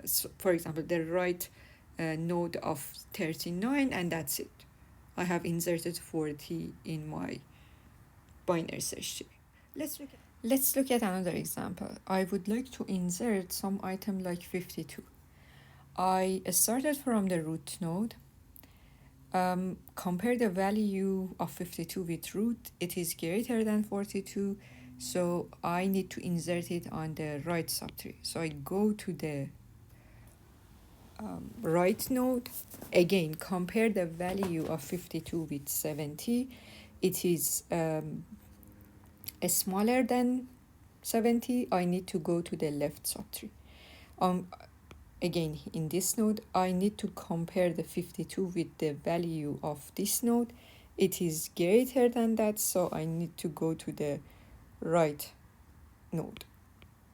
so for example, the right node of 39, and that's it. I have inserted 40 in my binary search tree. Let's look at another example. I would like to insert some item like 52. I started from the root node. Compare the value of 52 with root. It is greater than 42, so I need to insert it on the right subtree. So I go to the right node. Again, compare the value of 52 with 70. It is smaller than 70. I need to go to the left subtree. Again, in this node, I need to compare the 52 with the value of this node. It is greater than that, so I need to go to the right node.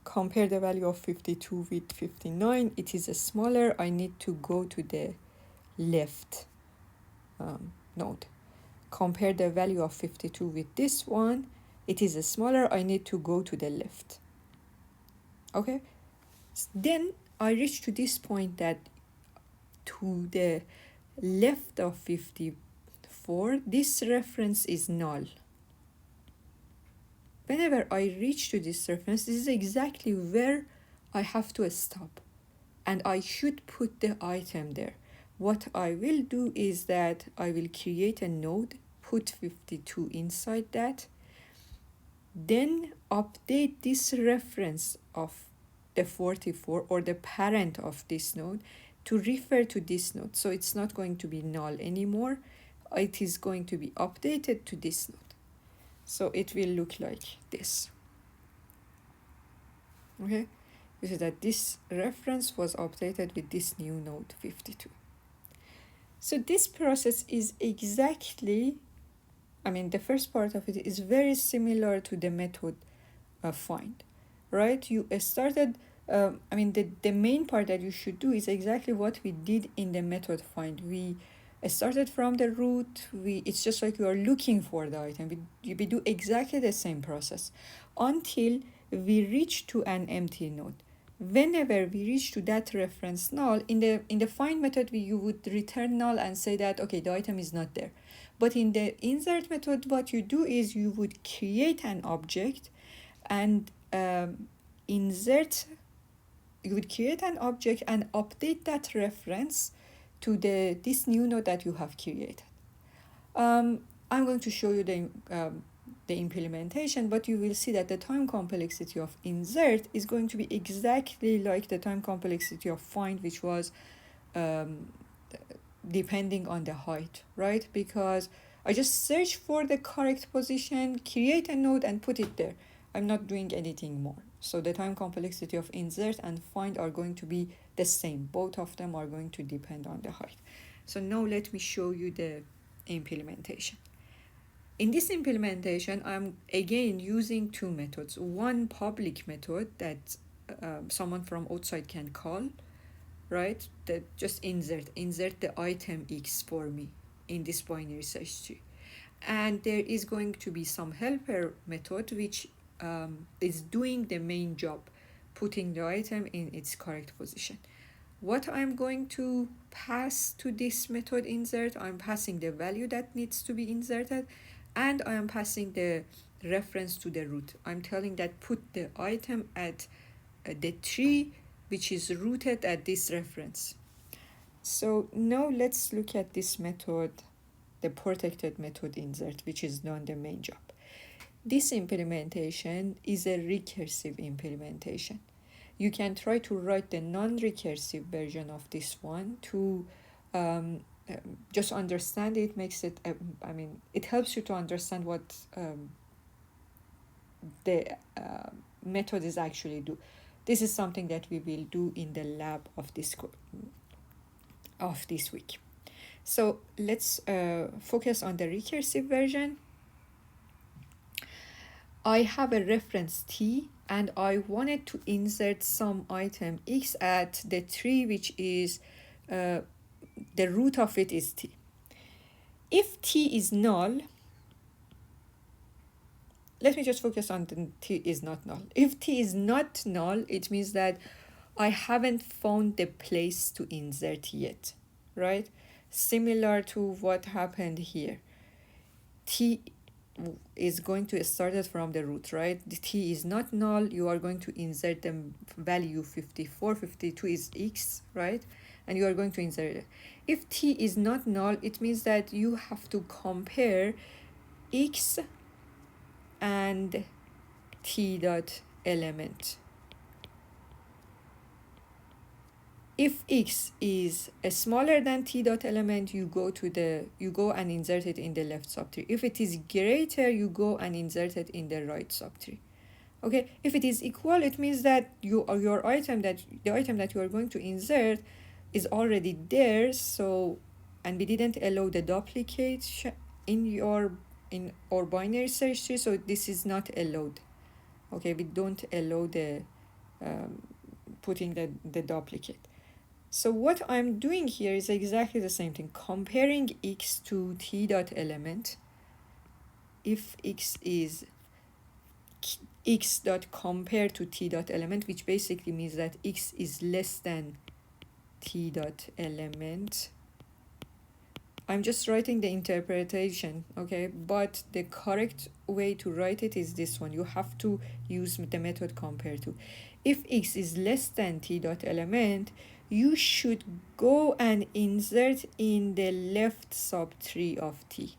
Compare the value of 52 with 59. It is smaller. I need to go to the left node. Compare the value of 52 with this one. It is smaller. I need to go to the left. Okay? Then I reach to this point that to the left of 54, this reference is null. Whenever I reach to this reference, this is exactly where I have to stop. And I should put the item there. What I will do is that I will create a node, put 52 inside that, then update this reference of the 44 or the parent of this node to refer to this node. So it's not going to be null anymore. It is going to be updated to this node. So it will look like this. Okay, this is that this reference was updated with this new node 52. So this process is exactly, the first part of it is very similar to the method find, right? You started, the main part that you should do is exactly what we did in the method find. We started from the root. It's just like you are looking for the item. We do exactly the same process until we reach to an empty node. Whenever we reach to that reference null, in the find method, you would return null and say that, okay, the item is not there. But in the insert method, what you do is you would create an object and you would create an object and update that reference to this new node that you have created. I'm going to show you the implementation, but you will see that the time complexity of insert is going to be exactly like the time complexity of find, which was depending on the height, right? Because I just search for the correct position, create a node, and put it there. I'm not doing anything more. So the time complexity of insert and find are going to be the same. Both of them are going to depend on the height. So now let me show you the implementation. In this implementation, I'm again using two methods. One public method that someone from outside can call, right? That just insert the item X for me in this binary search tree. And there is going to be some helper method which is doing the main job, putting the item in its correct position. What I'm going to pass to this method insert, I'm passing the value that needs to be inserted, and I am passing the reference to the root. I'm telling that put the item at the tree which is rooted at this reference. So now let's look at this method, the protected method insert, which is done the main job. This implementation is a recursive implementation. You can try to write the non-recursive version of this one to just understand it. Makes it, it helps you to understand what the method is actually do. This is something that we will do in the lab of this week. So let's focus on the recursive version. I have a reference T and I wanted to insert some item X at the tree, which is the root of it is T. If T is null, let me just focus on the T is not null. If T is not null, it means that I haven't found the place to insert yet, right? Similar to what happened here. is going to start it from the root, right? The t is not null. You are going to insert the value 54, 52 is x, right? And you are going to insert it. If t is not null, it means that you have to compare x and t dot element. If x is smaller than t dot element, you go and insert it in the left subtree. If it is greater, you go and insert it in the right subtree. Okay, if it is equal, it means that the item that you are going to insert is already there. So, and we didn't allow the duplicate in our binary search tree, so this is not allowed. Okay, we don't allow the putting the duplicate. So what I'm doing here is exactly the same thing, comparing x to t dot element. If x is x dot compared to t dot element, which basically means that x is less than t dot element. I'm just writing the interpretation, okay? But the correct way to write it is this one. You have to use the method compare to. If x is less than t dot element, you should go and insert in the left subtree of t.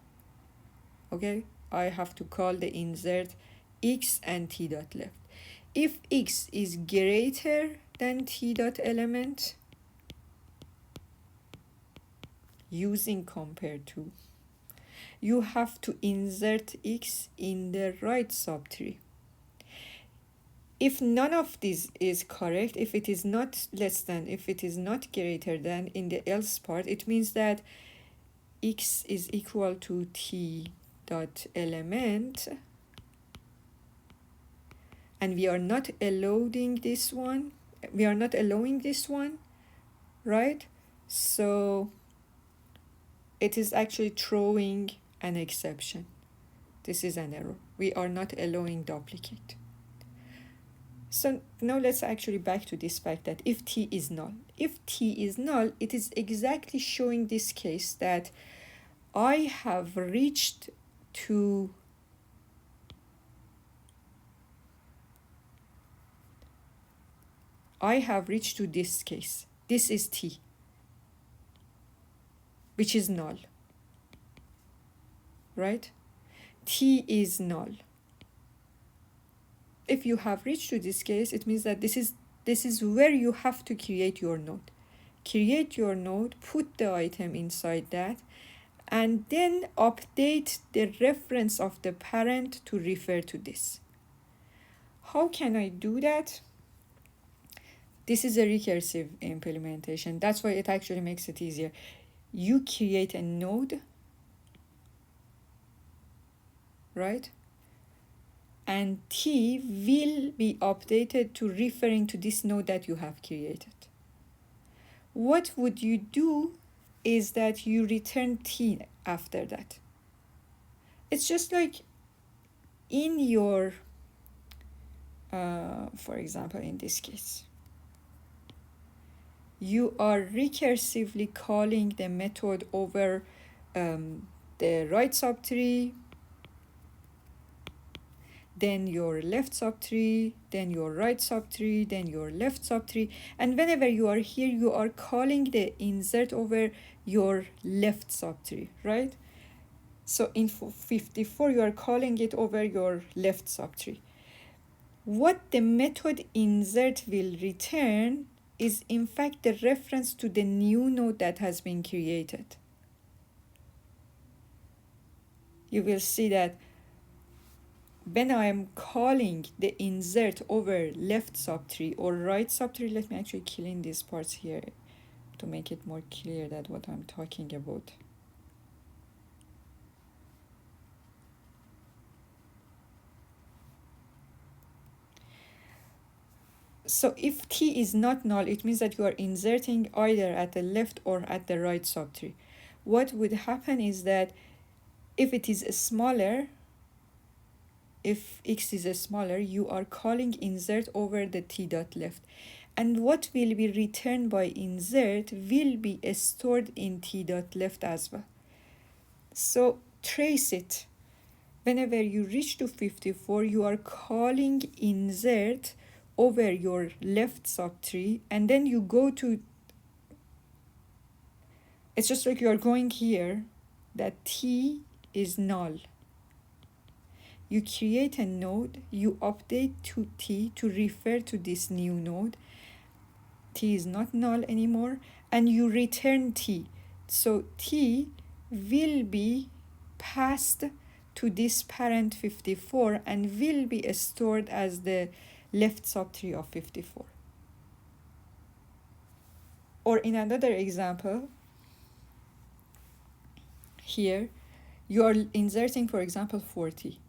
Okay? I have to call the insert x and t dot left. If x is greater than t dot element, using compare to, you have to insert x in the right subtree. If none of these is correct, if it is not less than, if it is not greater than in the else part, it means that x is equal to t dot element, and we are not allowing this one, right? So it is actually throwing an exception. This is an error. We are not allowing duplicate. So now let's actually back to this fact that if t is null. If t is null, it is exactly showing this case that I have reached to this case. This is t, which is null, right? T is null. If you have reached to this case, it means that this is where you have to create your node. Create your node, put the item inside that, and then update the reference of the parent to refer to this. How can I do that? This is a recursive implementation. That's why it actually makes it easier. You create a node, right? And t will be updated to referring to this node that you have created. What would you do is that you return t after that. It's just like in your, for example, in this case, you are recursively calling the method over the right subtree, then your left subtree, then your right subtree, then your left subtree. And whenever you are here, you are calling the insert over your left subtree, right? So in 54, you are calling it over your left subtree. What the method insert will return is in fact the reference to the new node that has been created. You will see that when I am calling the insert over left subtree or right subtree, let me actually clean these parts here to make it more clear that what I'm talking about. So if t is not null, it means that you are inserting either at the left or at the right subtree. What would happen is that if it is smaller, if x is smaller, you are calling insert over the t dot left. And what will be returned by insert will be stored in t dot left as well. So trace it. whenever you reach to 54, you are calling insert over your left subtree, and then you go to, it's just like you are going here, that T is null. You create a node, you update to T to refer to this new node. T is not null anymore, and you return T. So T will be passed to this parent 54 and will be stored as the left subtree of 54. Or in another example, here you are inserting, for example, 40.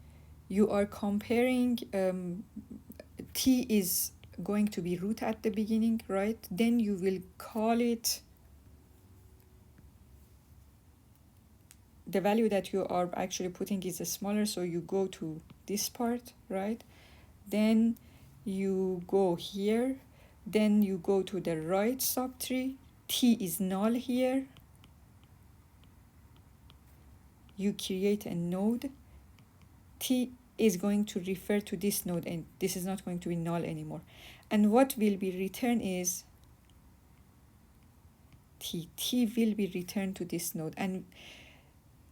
You are comparing, T is going to be root at the beginning, right? Then you will call it, the value that you are actually putting is smaller, so you go to this part, right? Then you go here, then you go to the right subtree. T is null here. You create a node. T is going to refer to this node, and this is not going to be null anymore. And what will be returned is T. T will be returned to this node, and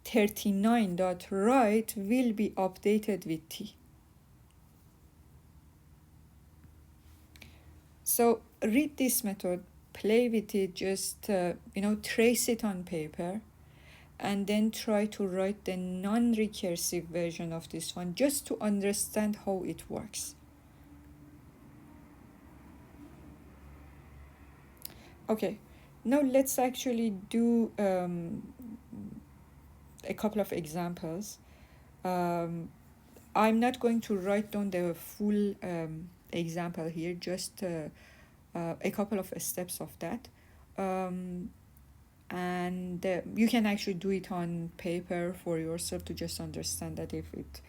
39.write will be updated with T. So read this method, play with it, just trace it on paper, and then try to write the non-recursive version of this one just to understand how it works. Okay, now let's actually do a couple of examples. I'm not going to write down the full example here, just a couple of steps of that. And you can actually do it on paper for yourself to just understand that if it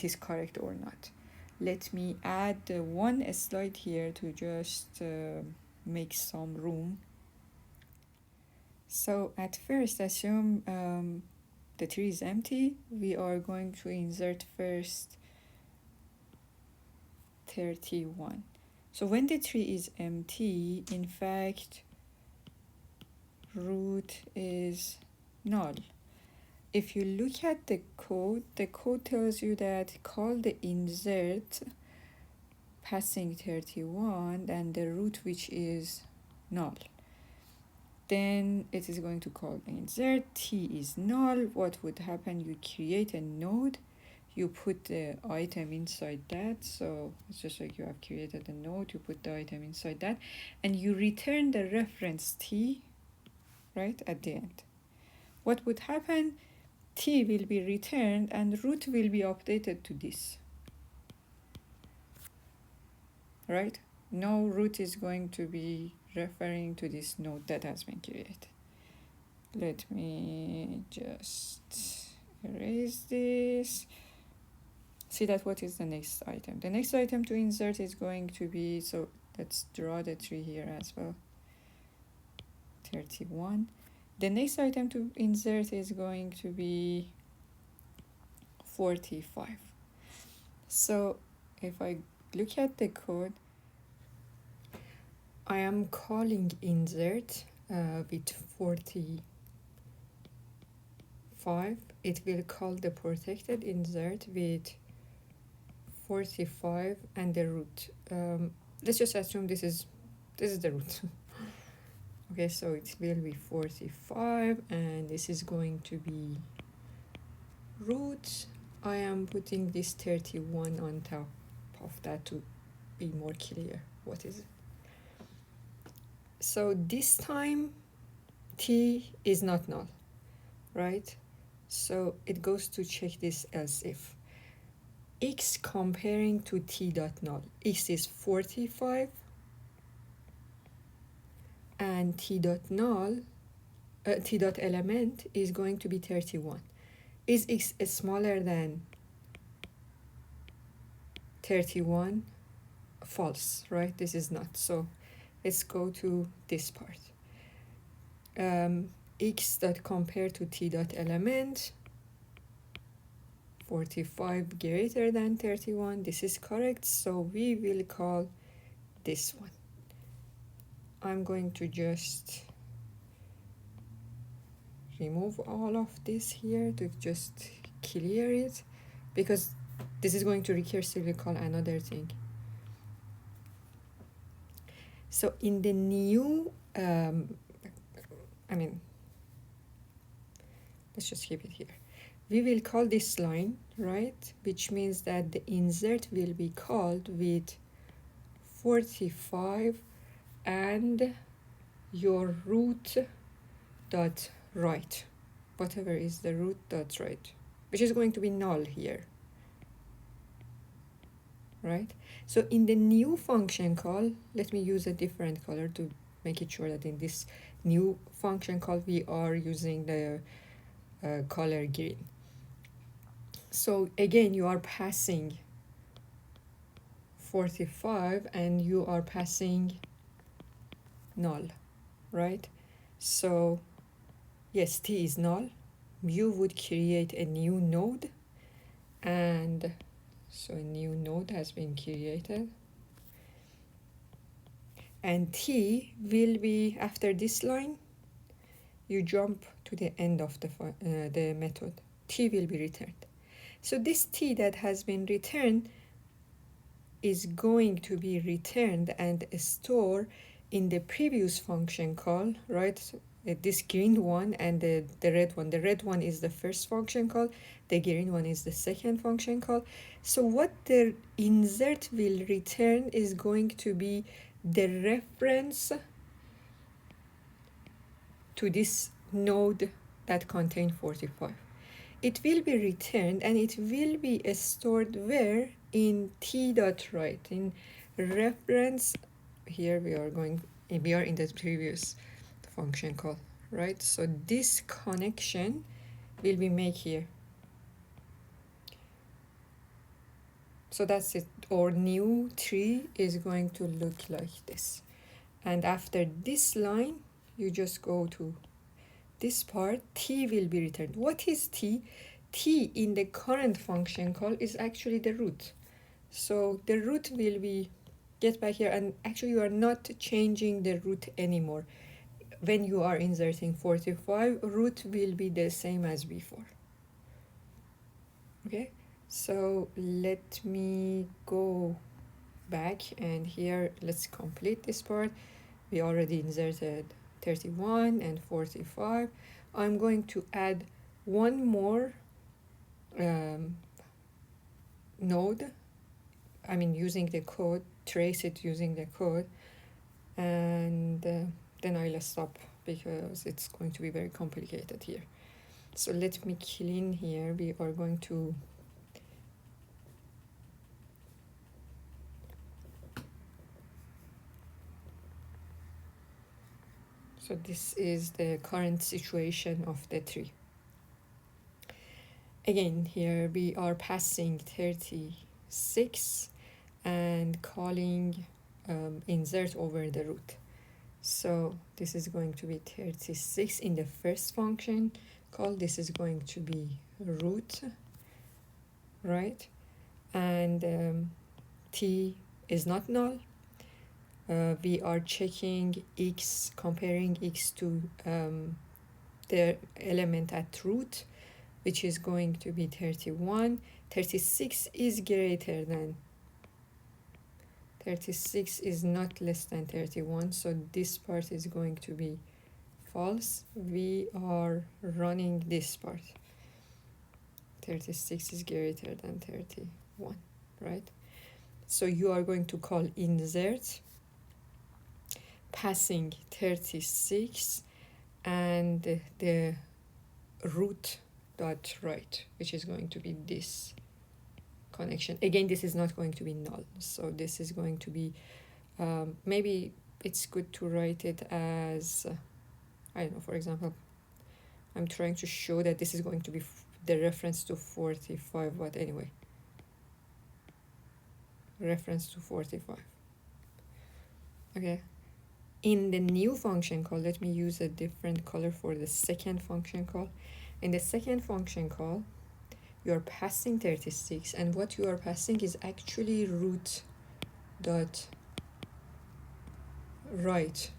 is correct or not. Let me add one slide here to just make some room. So at first, assume the tree is empty. We are going to insert first 31. So when the tree is empty, in fact, root is null. If you look at the code tells you that call the insert passing 31 and the root, which is null. Then it is going to call insert, T is null. What would happen? You create a node, you put the item inside that. So it's just like you have created a node, you put the item inside that, and you return the reference T, right, at the end. What would happen? T will be returned and root will be updated to this, right? Now root is going to be referring to this node that has been created. Let me just erase this. See that what is the next item? The next item to insert is going to be, so let's draw the tree here as well, 31. The next item to insert is going to be 45. So if I look at the code, I am calling insert with 45. It will call the protected insert with 45 and the root. Let's just assume this is the root. Okay, so it will be 45 and this is going to be root. I am putting this 31 on top of that to be more clear what is it. So this time T is not null, right? So it goes to check this else if. X comparing to T dot null. X is 45 and T dot null, T dot element is going to be 31. Is X smaller than 31? False, right? This is not. So let's go to this part. X dot compare to T dot element. 45 greater than 31. This is correct, so we will call this one. I'm going to just remove all of this here to just clear it, because this is going to recursively call another thing. So in the new, let's just keep it here. We will call this line, right? Which means that the insert will be called with 45 and your root dot right, whatever is the root dot right, which is going to be null here, right? So in the new function call, let me use a different color to make it sure that in this new function call we are using the color green. So again, you are passing 45 and you are passing null, right? So yes, t is null. You would create a new node, and so a new node has been created, and t will be, after this line you jump to the end of the method. T will be returned. So this t that has been returned is going to be returned and stored in the previous function call, right? So this green one and the red one. The red one is the first function call, the green one is the second function call. So what the insert will return is going to be the reference to this node that contains 45. It will be returned and it will be stored where? In t.right, in reference. Here we are in the previous function call, right? So this connection will be made here. So that's it. Our new tree is going to look like this. And after this line, you just go to this part, t will be returned. What is t? T in the current function call is actually the root. So the root will be, get back here, and actually you are not changing the root anymore. When you are inserting 45, root will be the same as before. Okay, so let me go back, and here let's complete this part. We already inserted 31 and 45. I'm going to add one more node. Using the code, trace it using the code, and then I'll stop because it's going to be very complicated here. So let me clean here. We are going to so this is the current situation of the tree. Again, here we are passing 36 and calling insert over the root. So this is going to be 36 in the first function call. This is going to be root, right? And t is not null. We are checking x, comparing x to the element at root, which is going to be 31. 36 is greater than 36 is not less than 31, so this part is going to be false. We are running this part. 36 is greater than 31, right? So you are going to call insert, passing 36 and the root dot right, which is going to be this connection. Again, this is not going to be null, so this is going to be maybe it's good to write it as I don't know, for example, I'm trying to show that this is going to be the reference to 45, but anyway, reference to 45. Okay, in the new function call, let me use a different color for the second function call. In the second function call, you're passing 36, and what you are passing is actually root dot right,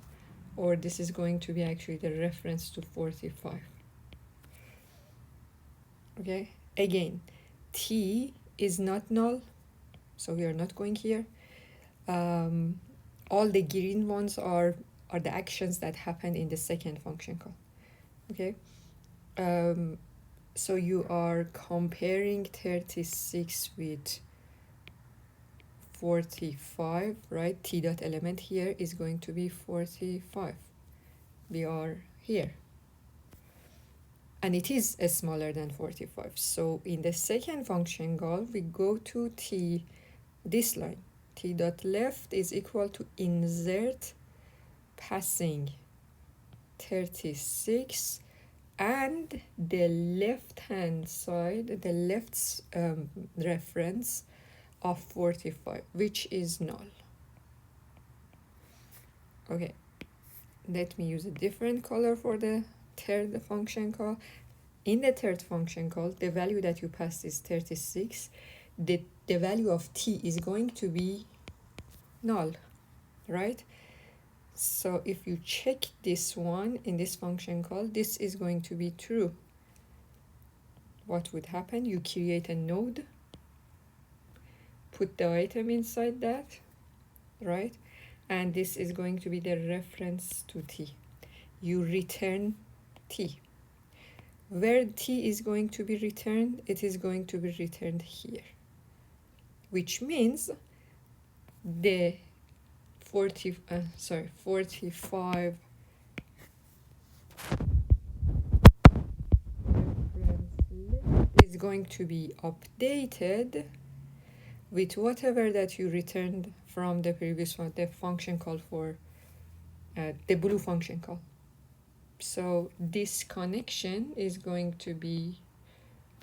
or this is going to be actually the reference to 45. Okay, again, t is not null, so we are not going here. All the green ones are the actions that happen in the second function call. Okay, so you are comparing 36 with 45, right? T dot element here is going to be 45. We are here, and it is smaller than 45. So in the second function call, we go to t, this line, t dot left is equal to insert passing 36 and the left hand side, the left reference of 45, which is null. Okay, let me use a different color for the third function call. In the third function call, the value that you passed is 36. The value of t is going to be null, right? So if you check this one in this function call, this is going to be true. What would happen? You create a node, put the item inside that, right? And this is going to be the reference to t. You return t. Where t is going to be returned, it is going to be returned here, which means the 45 is going to be updated with whatever that you returned from the previous one, the function call for the blue function call. So this connection is going to be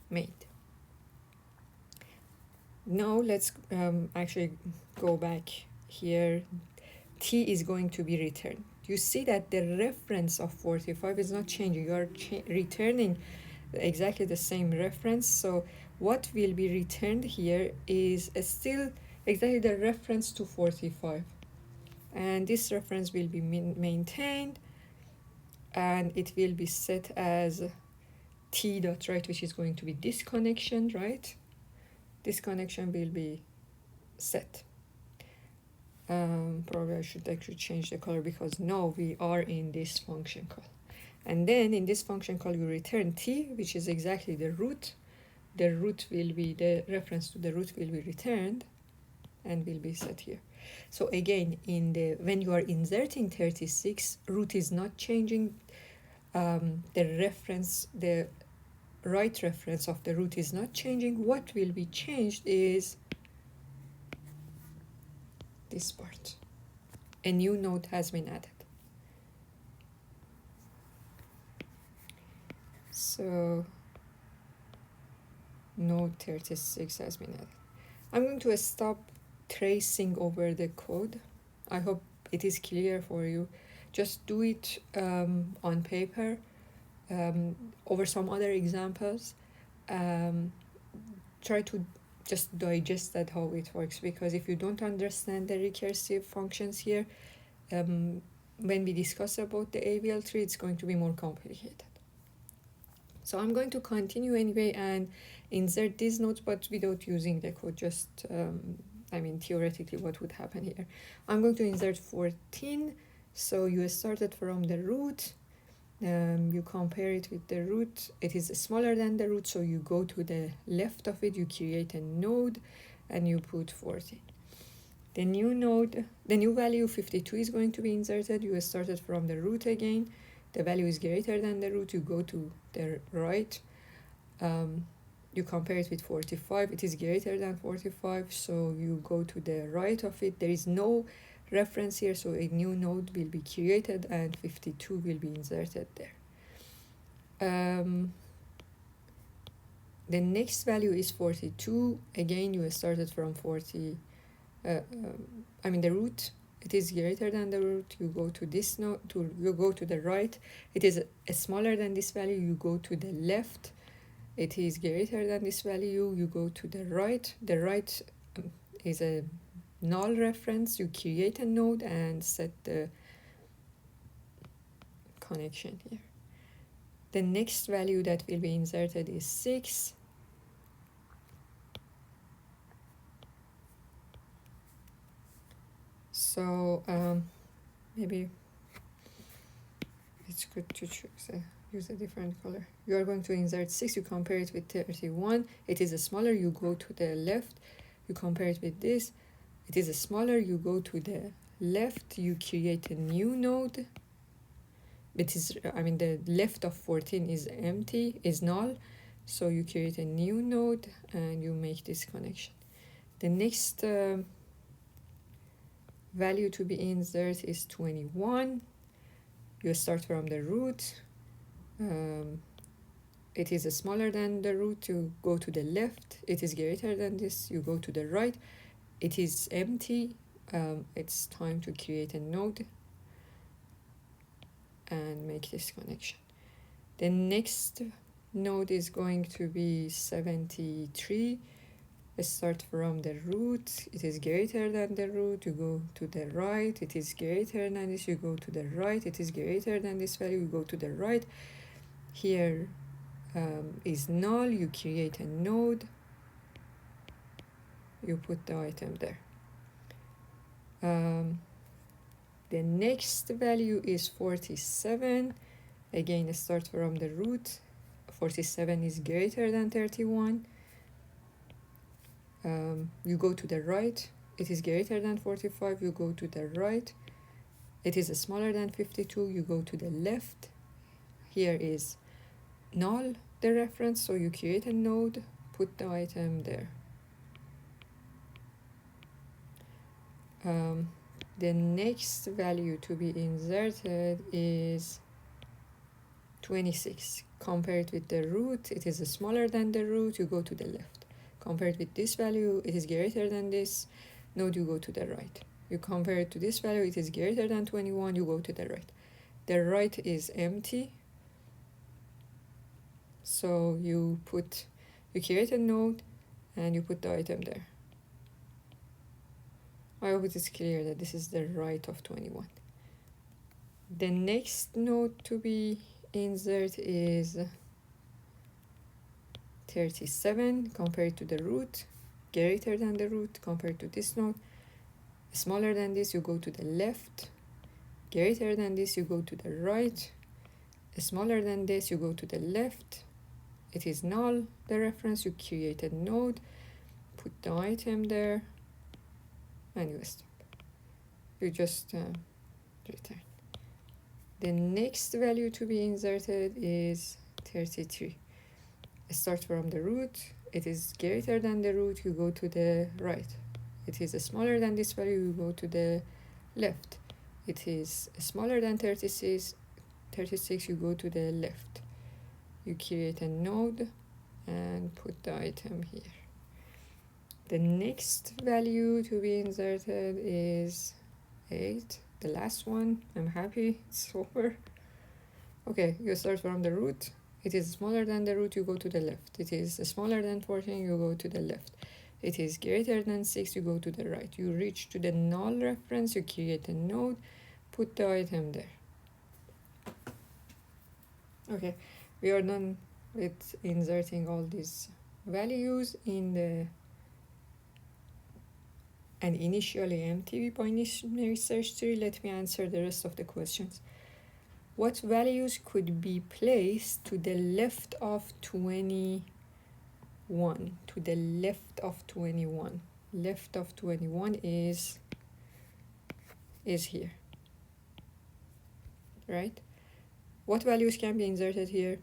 made. Now let's actually go back here. T is going to be returned. You see that the reference of 45 is not changing. You are returning exactly the same reference. So what will be returned here is still exactly the reference to 45. And this reference will be maintained, and it will be set as t dot right, which is going to be this connection, right? This connection will be set. Probably I should actually change the color, because now we are in this function call. And then in this function call, you return t, which is exactly the root. The root will be, the reference to the root will be returned and will be set here. So again, when you are inserting 36, root is not changing. The reference, the right reference of the root is not changing. What will be changed is this part. A new node has been added. So node 36 has been added. I'm going to stop tracing over the code. I hope it is clear for you. Just do it on paper over some other examples. Try to just digest that how it works, because if you don't understand the recursive functions here, when we discuss about the Avl tree, it's going to be more complicated. So I'm going to continue anyway and insert these nodes, but without using the code, just theoretically what would happen here. I'm going to insert 14. So you started from the root, you compare it with the root. It is smaller than the root, so you go to the left of it, you create a node, and you put 14. The new node, the new value 52 is going to be inserted. You started from the root again. The value is greater than the root. You go to the right. You compare it with 45. It is greater than 45, so you go to the right of it. There is no reference here, so a new node will be created and 52 will be inserted there. The next value is 42. Again, you started from 40. The root. It is greater than the root. You go to this node. You go to the right. It is smaller than this value. You go to the left. it is greater than this value, you go to the right. The right is a null reference. You create a node and set the connection here. The next value that will be inserted is 6. So maybe it's good to use a different color. You are going to insert 6, you compare it with 31. It is smaller, you go to the left. You compare it with this. It is smaller, you go to the left. You create a new node. It is, the left of 14 is empty, is null. So you create a new node and you make this connection. The next value to be inserted is 21. You start from the root. It is smaller than the root, you go to the left. It is greater than this, you go to the right. It is empty. It's time to create a node and make this connection. The next node is going to be 73. Start from the root. It is greater than the root, you go to the right. It is greater than this, you go to the right. It is greater than this value, you go to the right. Here is null, you create a node, you put the item there. The next value is 47. Again, start from the root. 47 is greater than 31. You go to the right. It is greater than 45, you go to the right. It is smaller than 52, you go to the left. Here is null, the reference, so you create a node, put the item there. The next value to be inserted is 26. Compared with the root, it is smaller than the root, you go to the left. Compared with this value, it is greater than this node, you go to the right. You compare it to this value, it is greater than 21, you go to the right. The right is empty, so you create a node and you put the item there. I hope it is clear that this is the right of 21. The next node to be inserted is 37. Compared to the root, greater than the root. Compared to this node, smaller than this, you go to the left. Greater than this, you go to the right. Smaller than this, you go to the left. It is null, the reference. You create a node, put the item there, and you stop. You just return. The next value to be inserted is 33. Start from the root. It is greater than the root, you go to the right. It is smaller than this value, you go to the left. It is smaller than 36, you go to the left. You create a node and put the item here. The next value to be inserted is 8, the last one. I'm happy it's over. Okay, you start from the root. It is smaller than the root, you go to the left. It is smaller than 14, you go to the left. It is greater than 6, you go to the right. You reach to the null reference, you create a node, put the item there. Okay, we are done with inserting all these values in an initially empty binary search tree. Let me answer the rest of the questions. What values could be placed to the left of 21? To the left of 21. Left of 21 is here, right? What values can be inserted here?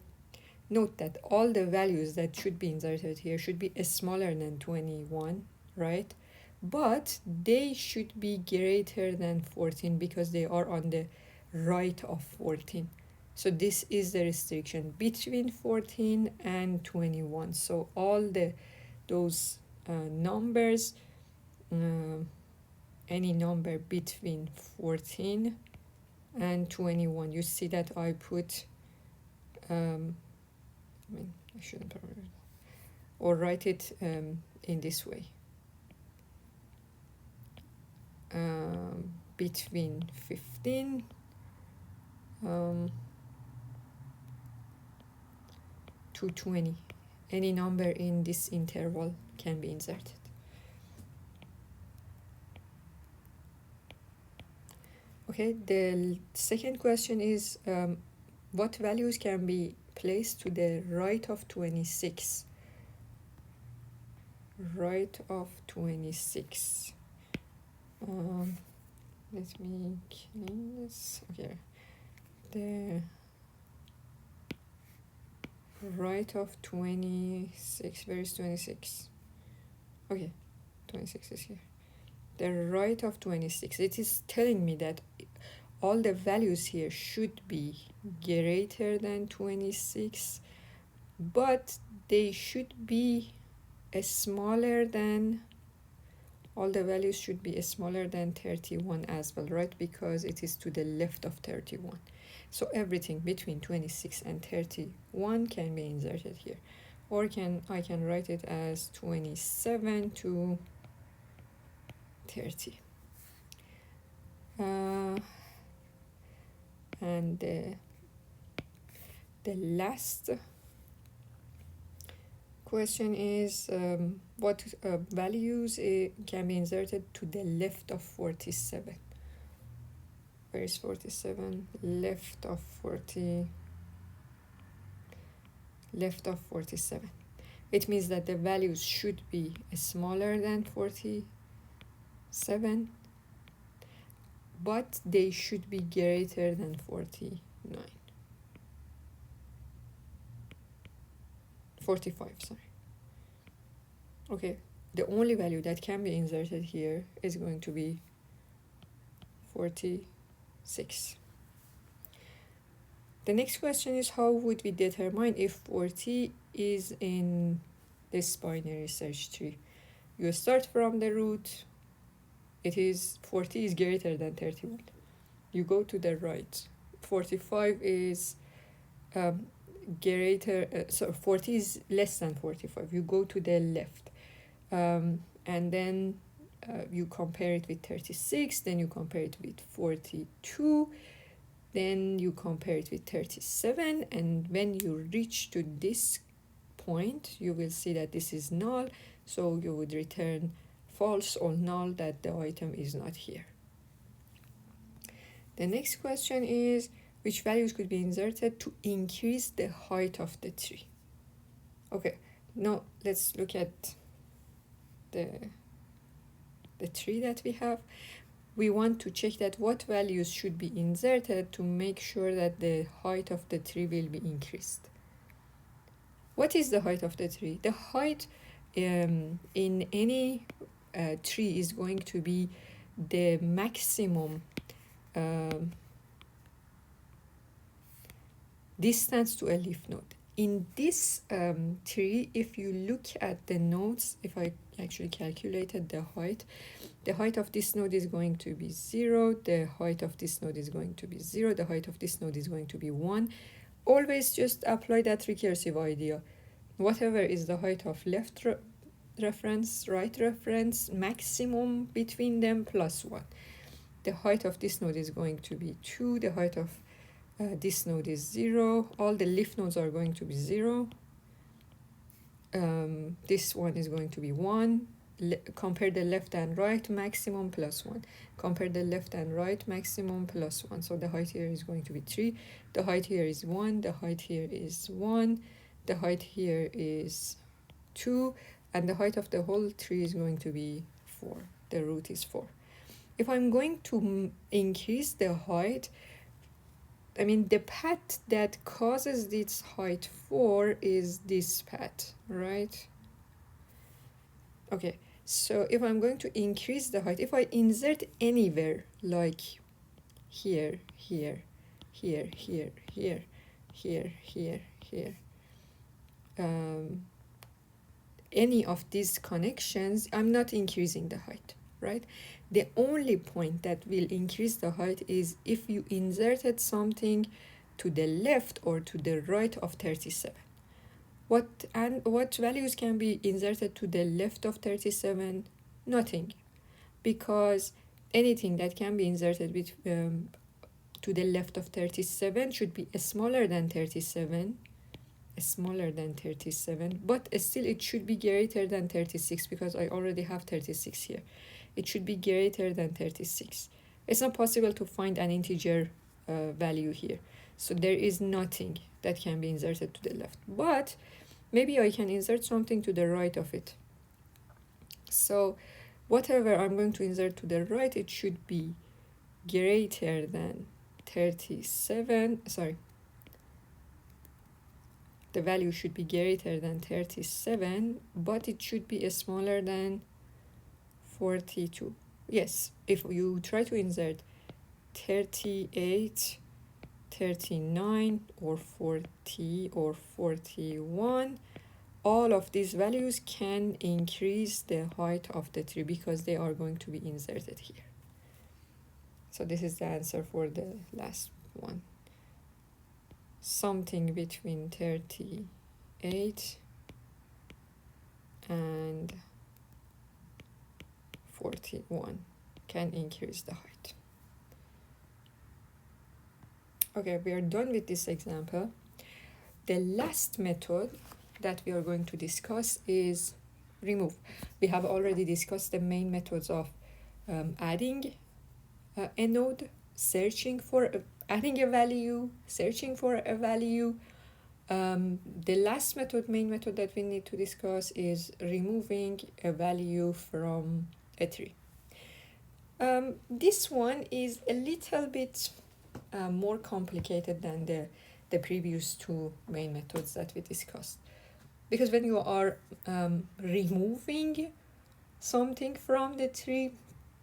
Note that all the values that should be inserted here should be smaller than 21, right? But they should be greater than 14 because they are on the right of 14. So this is the restriction between 14 and 21. So all those numbers, any number between 14 and 21. You see that I put, I shouldn't probably, or write it in this way. Between 15 to 20. Any number in this interval can be inserted. Okay, the second question is what values can be placed to the right of 26? Right of 26. Let me clean this. Okay, the right of 26. Where is 26? Okay, 26 is here. The right of 26. It is telling me that all the values here should be greater than 26, but they should be smaller than, all the values should be smaller than 31 as well, right? Because it is to the left of 31. So everything between 26 and 31 can be inserted here. Or I can write it as 27 to 30. And the last question is what values can be inserted to the left of 47? Where is 47? Left of 47. It means that the values should be smaller than 47, but they should be greater than 45, sorry. Okay, the only value that can be inserted here is going to be 46. The next question is how would we determine if 40 is in this binary search tree? You start from the root, it is 40 is greater than 31. You go to the right, 45 is greater, so 40 is less than 45. You go to the left, and then you compare it with 36, then you compare it with 42, then you compare it with 37, and when you reach to this point, you will see that this is null, so you would return false or null, that the item is not here. The next question is which values could be inserted to increase the height of the tree? Okay, now let's look at the tree that we have. We want to check that what values should be inserted to make sure that the height of the tree will be increased. What is the height of the tree? The height in any tree is going to be the maximum distance to a leaf node. In this tree, if you look at the nodes, if I actually calculated the height of this node is going to be 0, the height of this node is going to be 0, the height of this node is going to be 1. Always just apply that recursive idea. Whatever is the height of left reference, right reference, maximum between them plus 1. The height of this node is going to be 2, the height of this node is 0, all the leaf nodes are going to be 0. This one is going to be 1. Compare the left and right, maximum plus 1. Compare the left and right, maximum plus 1. So the height here is going to be 3. The height here is 1. The height here is 1. The height here is 2. And the height of the whole tree is going to be 4. The root is 4. If I'm going to increase the height, I mean, the path that causes this height 4 is this path, right? Okay, so if I'm going to increase the height, if I insert anywhere, like here, here, here, here, here, here, here, here, any of these connections, I'm not increasing the height, right? The only point that will increase the height is if you inserted something to the left or to the right of 37. What values can be inserted to the left of 37? Nothing, because anything that can be inserted to the left of 37 should be smaller than 37, but still it should be greater than 36, because I already have 36 here. It should be greater than 36. It's not possible to find an integer value here, so there is nothing that can be inserted to the left, but maybe I can insert something to the right of it. So whatever I'm going to insert to the right, it should be greater than 37, the value should be greater than 37, but it should be smaller than 42. Yes, if you try to insert 38, 39, or 40, or 41, all of these values can increase the height of the tree because they are going to be inserted here. So this is the answer for the last one. Something between 38 and 41 can increase the height. Okay, we are done with this example. The last method that we are going to discuss is remove. We have already discussed the main methods of adding a node, adding a value, searching for a value. The last main method that we need to discuss is removing a value from a tree. This one is a little bit more complicated than the previous two main methods that we discussed, because when you are removing something from the tree,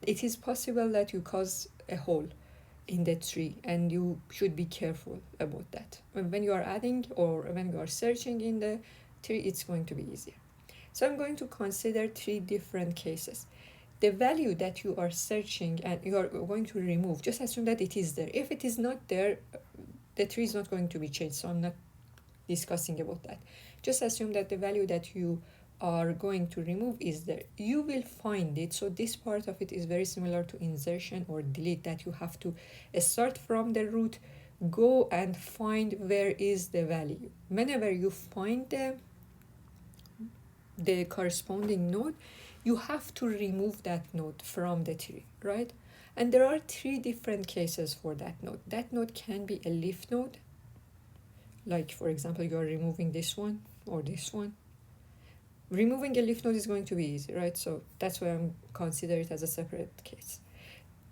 it is possible that you cause a hole in the tree, and you should be careful about that. When you are adding or when you are searching in the tree, it's going to be easier. So I'm going to consider 3 different cases. The value that you are searching and you are going to remove, just assume that it is there. If it is not there, the tree is not going to be changed, so I'm not discussing about that. Just assume that the value that you are going to remove is there. You will find it. So this part of it is very similar to insertion or delete, that you have to start from the root, go and find where is the value. Whenever you find the corresponding node, you have to remove that node from the tree, right? And there are 3 different cases for that node. That node can be a leaf node, like for example you are removing this one or this one. Removing a leaf node is going to be easy, right? So that's why I'm consider it as a separate case.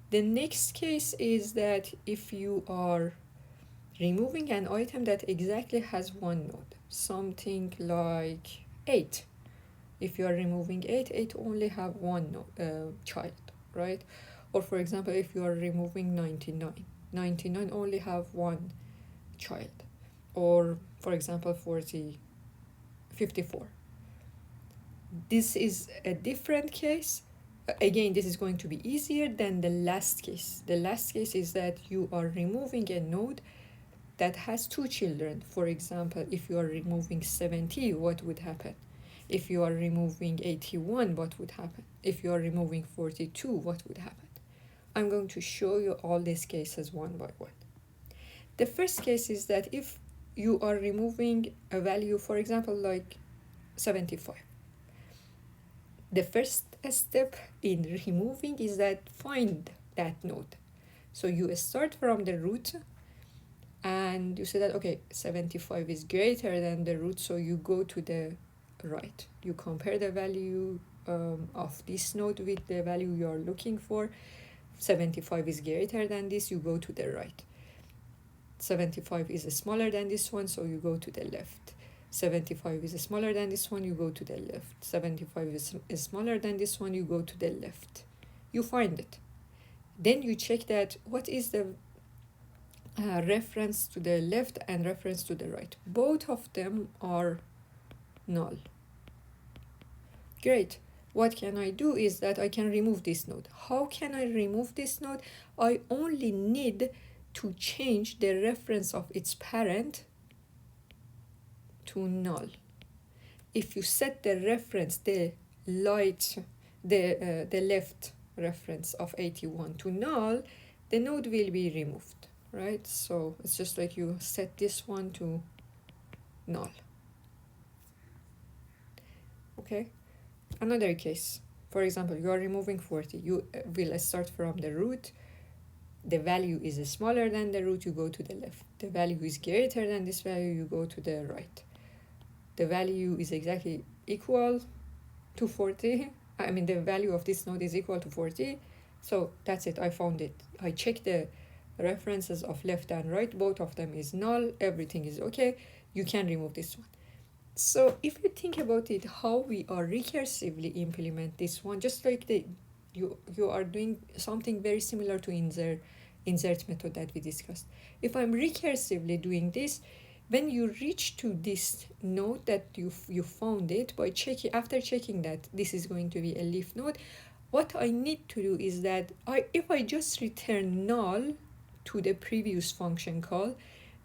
The next case is that if you are removing an item that exactly has one node, something like 8. If you are removing 8 only have one child, right? Or for example, if you are removing 99 only have one child. Or for example, 54. This is a different case. Again, this is going to be easier than the last case. The last case is that you are removing a node that has 2 children. For example, if you are removing 70, what would happen? If you are removing 81, what would happen? If you are removing 42, what would happen? I'm going to show you all these cases one by one. The first case is that if you are removing a value, for example, like 75. The first step in removing is that find that node. So you start from the root and you say that, okay, 75 is greater than the root, so you go to the right. You compare the value of this node with the value you are looking for. 75 is greater than this, you go to the right. 75 is smaller than this one, so you go to the left. 75 is smaller than this one, you go to the left. 75 is smaller than this one, you go to the left. You find it. Then you check that what is the reference to the left and reference to the right. Both of them are null. Great. What can I do is that I can remove this node. How can I remove this node? I only need to change the reference of its parent to null. if you set the reference, the left reference of 81 to null, the node will be removed, right? So it's just like you set this one to null. Okay, another case, for example, you are removing 40. You will start from the root. The value is smaller than the root, you go to the left. The value is greater than this value, you go to the right. The value is exactly equal to 40. I mean, the value of this node is equal to 40. So that's it, I found it. I checked the references of left and right, both of them is null, everything is okay. You can remove this one. So if you think about it, how we are recursively implement this one, just like you are doing something very similar to insert method that we discussed. If I'm recursively doing this, when you reach to this node that you found it, by after checking that this is going to be a leaf node, what I need to do is that if I just return null to the previous function call,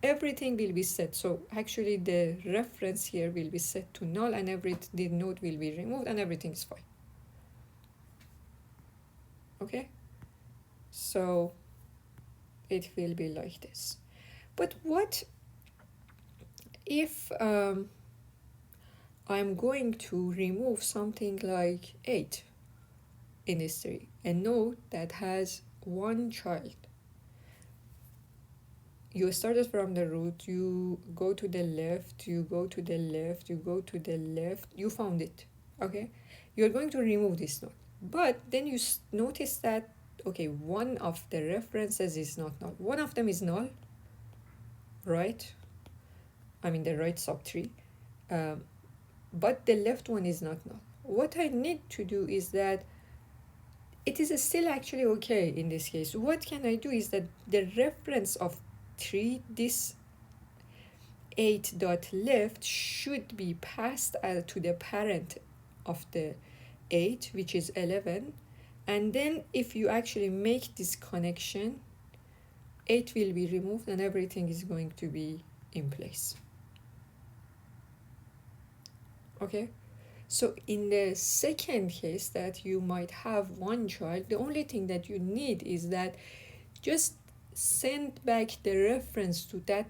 everything will be set. So actually the reference here will be set to null, and the node will be removed, and everything is fine. Okay, so it will be like this. But what if I'm going to remove something like 8 in this tree, a node that has one child? You started from the root, you go to the left, you go to the left, you go to the left, you found it, okay? You're going to remove this node. But then you notice that, okay, one of the references is not null. One of them is null, right? I mean the right subtree, but the left one is not null. What I need to do is that it is still actually okay in this case. What can I do is that the reference of 3, this 8.left should be passed to the parent of the 8, which is 11, and then if you actually make this connection, 8 will be removed and everything is going to be in place. Okay, so in the second case that you might have one child, the only thing that you need is that just send back the reference to that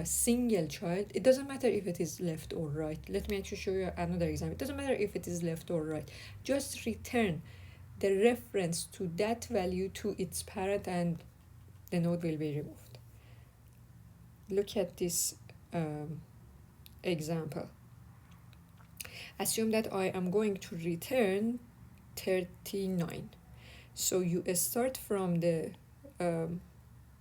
single child. It doesn't matter if it is left or right. Let me actually show you another example. It doesn't matter if it is left or right. Just return the reference to that value to its parent and the node will be removed. Look at this example. Assume that I am going to return 39. So you start from the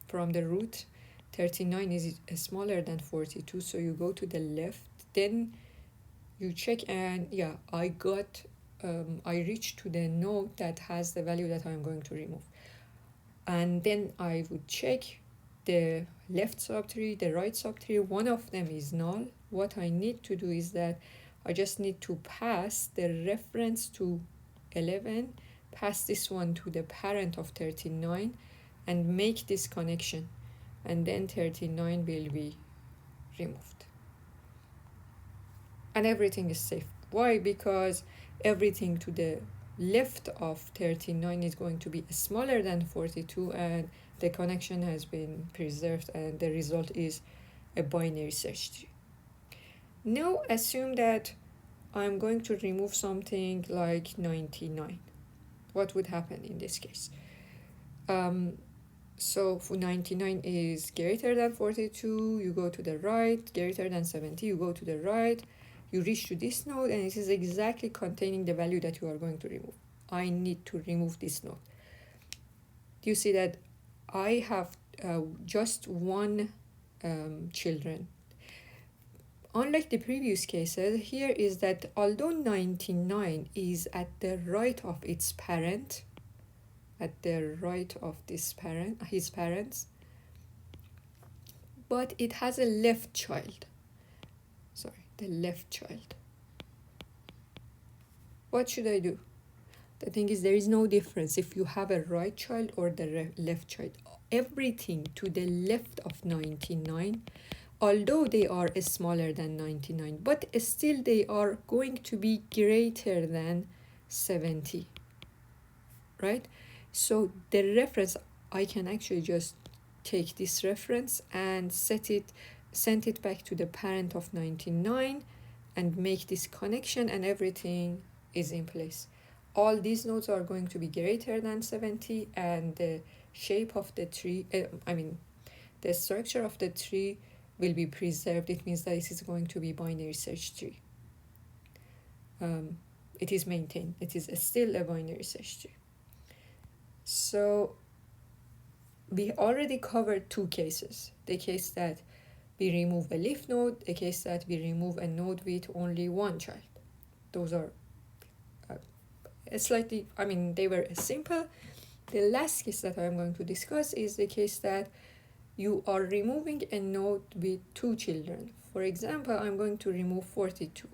root. 39 is smaller than 42, so you go to the left, then you check, and yeah, I reached to the node that has the value that I'm going to remove. And then I would check the left subtree, the right subtree, one of them is null. What I need to do is that I just need to pass the reference to 11, pass this one to the parent of 39, and make this connection, and then 39 will be removed. And everything is safe. Why? Because everything to the left of 39 is going to be smaller than 42, and the connection has been preserved, and the result is a binary search tree. Now assume that I'm going to remove something like 99. What would happen in this case? So for 99 is greater than 42, you go to the right, greater than 70, you go to the right, you reach to this node, and it is exactly containing the value that you are going to remove. I need to remove this node. Do you see that I have just one children? Unlike the previous cases, here is that although 99 is at the right of its parent, at the right of this parent, his parents, but it has a left child. Sorry, the left child. What should I do? The thing is, there is no difference if you have a right child or the left child. Everything to the left of 99, although they are smaller than 99, but still they are going to be greater than 70, right? So the reference, I can actually just take this reference and send it back to the parent of 99 and make this connection, and everything is in place. All these nodes are going to be greater than 70, and the shape of the tree, the structure of the tree will be preserved. It means that this is going to be binary search tree. It is maintained. It is still a binary search tree. So we already covered two cases. The case that we remove a leaf node, the case that we remove a node with only one child. Those are slightly, they were simple. The last case that I'm going to discuss is the case that you are removing a node with two children. For example, I'm going to remove 42.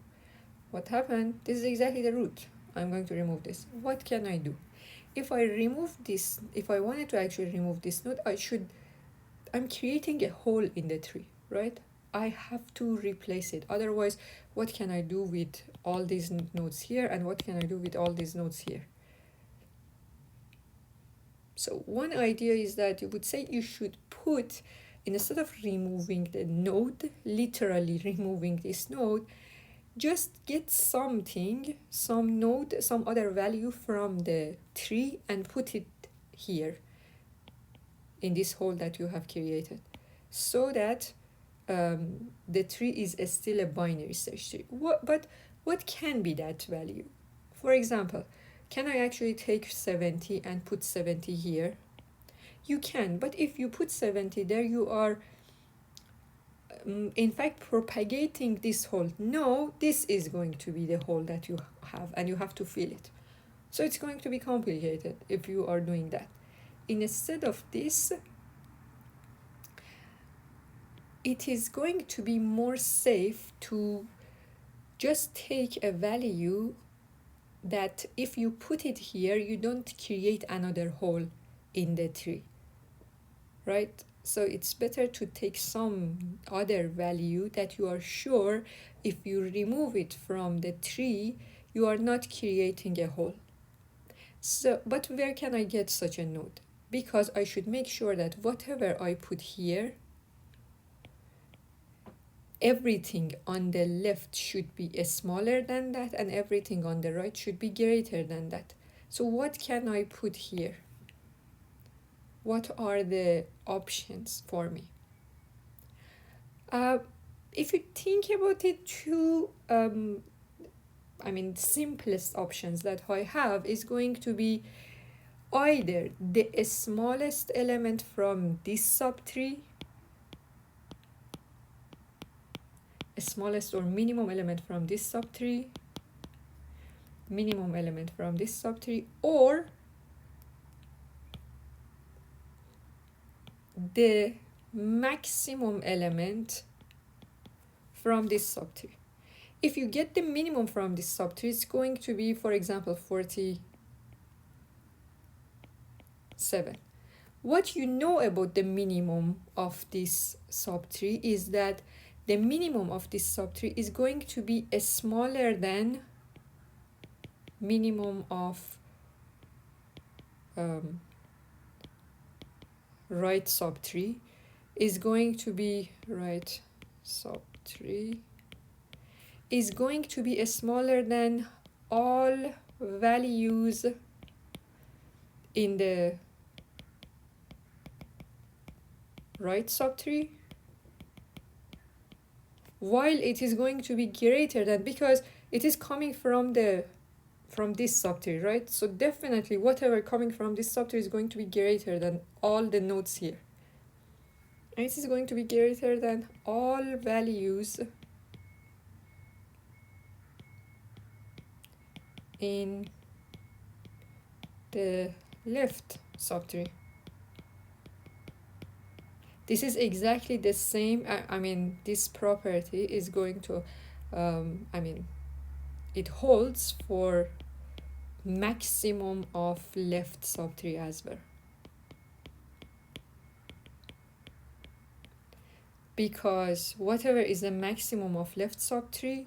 What happened? This is exactly the root. I'm going to remove this. What can I do? If I remove this, if I wanted to actually remove this node, I'm creating a hole in the tree, right? I have to replace it. Otherwise, what can I do with all these nodes here, and what can I do with all these nodes here? So one idea is that you would say you should put, instead of removing the node, literally removing this node, just get something, some node, some other value from the tree and put it here in this hole that you have created, so that the tree is still a binary search tree. But what can be that value? For example, can I actually take 70 and put 70 here? You can, but if you put 70 there, you are in fact propagating this hole. No, this is going to be the hole that you have, and you have to fill it. So it's going to be complicated if you are doing that. Instead of this, it is going to be more safe to just take a value that if you put it here, you don't create another hole in the tree, right? So it's better to take some other value that you are sure if you remove it from the tree, you are not creating a hole. So, but where can I get such a node? Because I should make sure that whatever I put here, everything on the left should be smaller than that, and everything on the right should be greater than that. So what can I put here? What are the options for me? If you think about it, two simplest options that I have is going to be either the smallest element from this subtree, smallest or minimum element from this subtree, minimum element from this subtree, or the maximum element from this subtree. If you get the minimum from this subtree, it's going to be, for example, 47. What you know about the minimum of this subtree is that the minimum of this subtree is going to be smaller than minimum of right subtree, is going to be right subtree is going to be smaller than all values in the right subtree, while it is going to be greater than, because it is coming from this subtree, right? So definitely whatever coming from this subtree is going to be greater than all the nodes here. And it is going to be greater than all values in the left subtree. This is exactly the same, this property is going to, it holds for maximum of left subtree as well. because whatever is the maximum of left subtree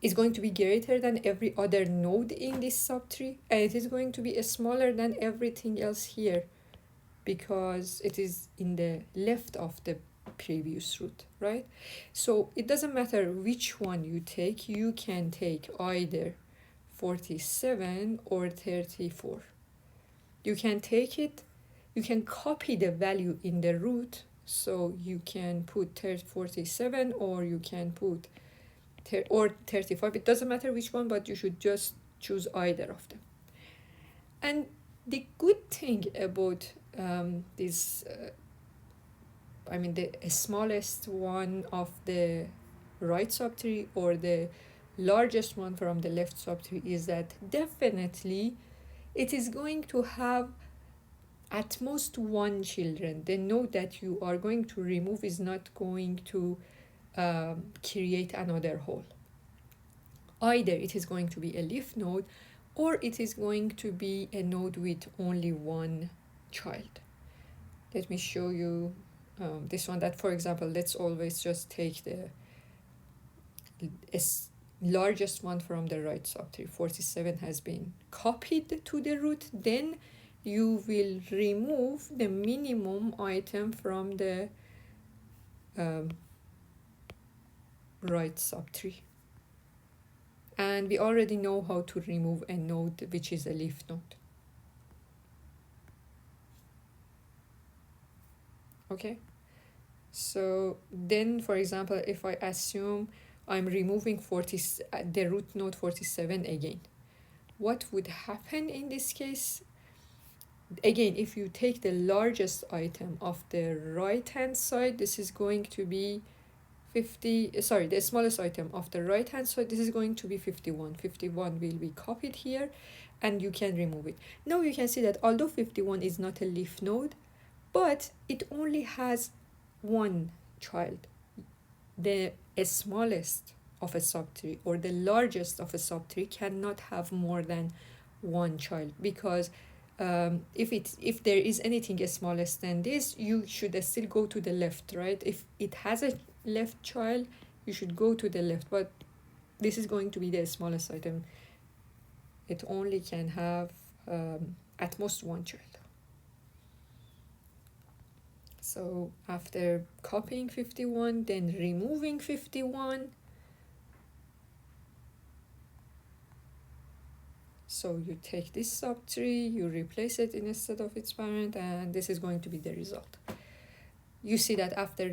is going to be greater than every other node in this subtree, and it is going to be smaller than everything else here because it is in the left of the previous root, right? So it doesn't matter which one you take, you can take either 47 or 34. You can take it, you can copy the value in the root, so you can put 47 or you can put or 35. It doesn't matter which one, but you should just choose either of them. And the good thing about this, the smallest one of the right subtree or the largest one from the left subtree is that definitely it is going to have at most one children. The node that you are going to remove is not going to create another hole. Either it is going to be a leaf node or it is going to be a node with only one child. Let me show you this one. That, for example, let's always just take the largest one from the right subtree. 47 has been copied to the root. Then you will remove the minimum item from the right subtree. And we already know how to remove a node which is a leaf node. Okay, so then, for example, if I assume I'm removing the root node 47 again, what would happen in this case? Again, if you take the largest item of the right hand side, this is going to be the smallest item of the right hand side, this is going to be 51. 51 will be copied here and you can remove it. Now you can see that although 51 is not a leaf node, but it only has one child. The smallest of a subtree or the largest of a subtree cannot have more than one child, because if there is anything smallest than this, you should still go to the left, right? If it has a left child, you should go to the left, but this is going to be the smallest item. It only can have at most one child. So after copying 51, then removing 51, so you take this subtree, you replace it instead of its parent, and this is going to be the result. You see that after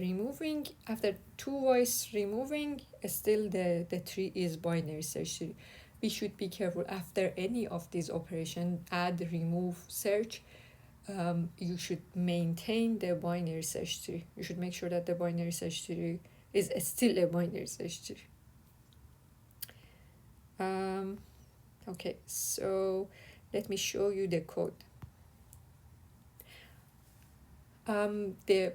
twice removing, still the tree is binary search tree. We should be careful after any of these operations, add, remove, search. You should maintain the binary search tree. You should make sure that the binary search tree is still a binary search tree. Okay, so let me show you the code. The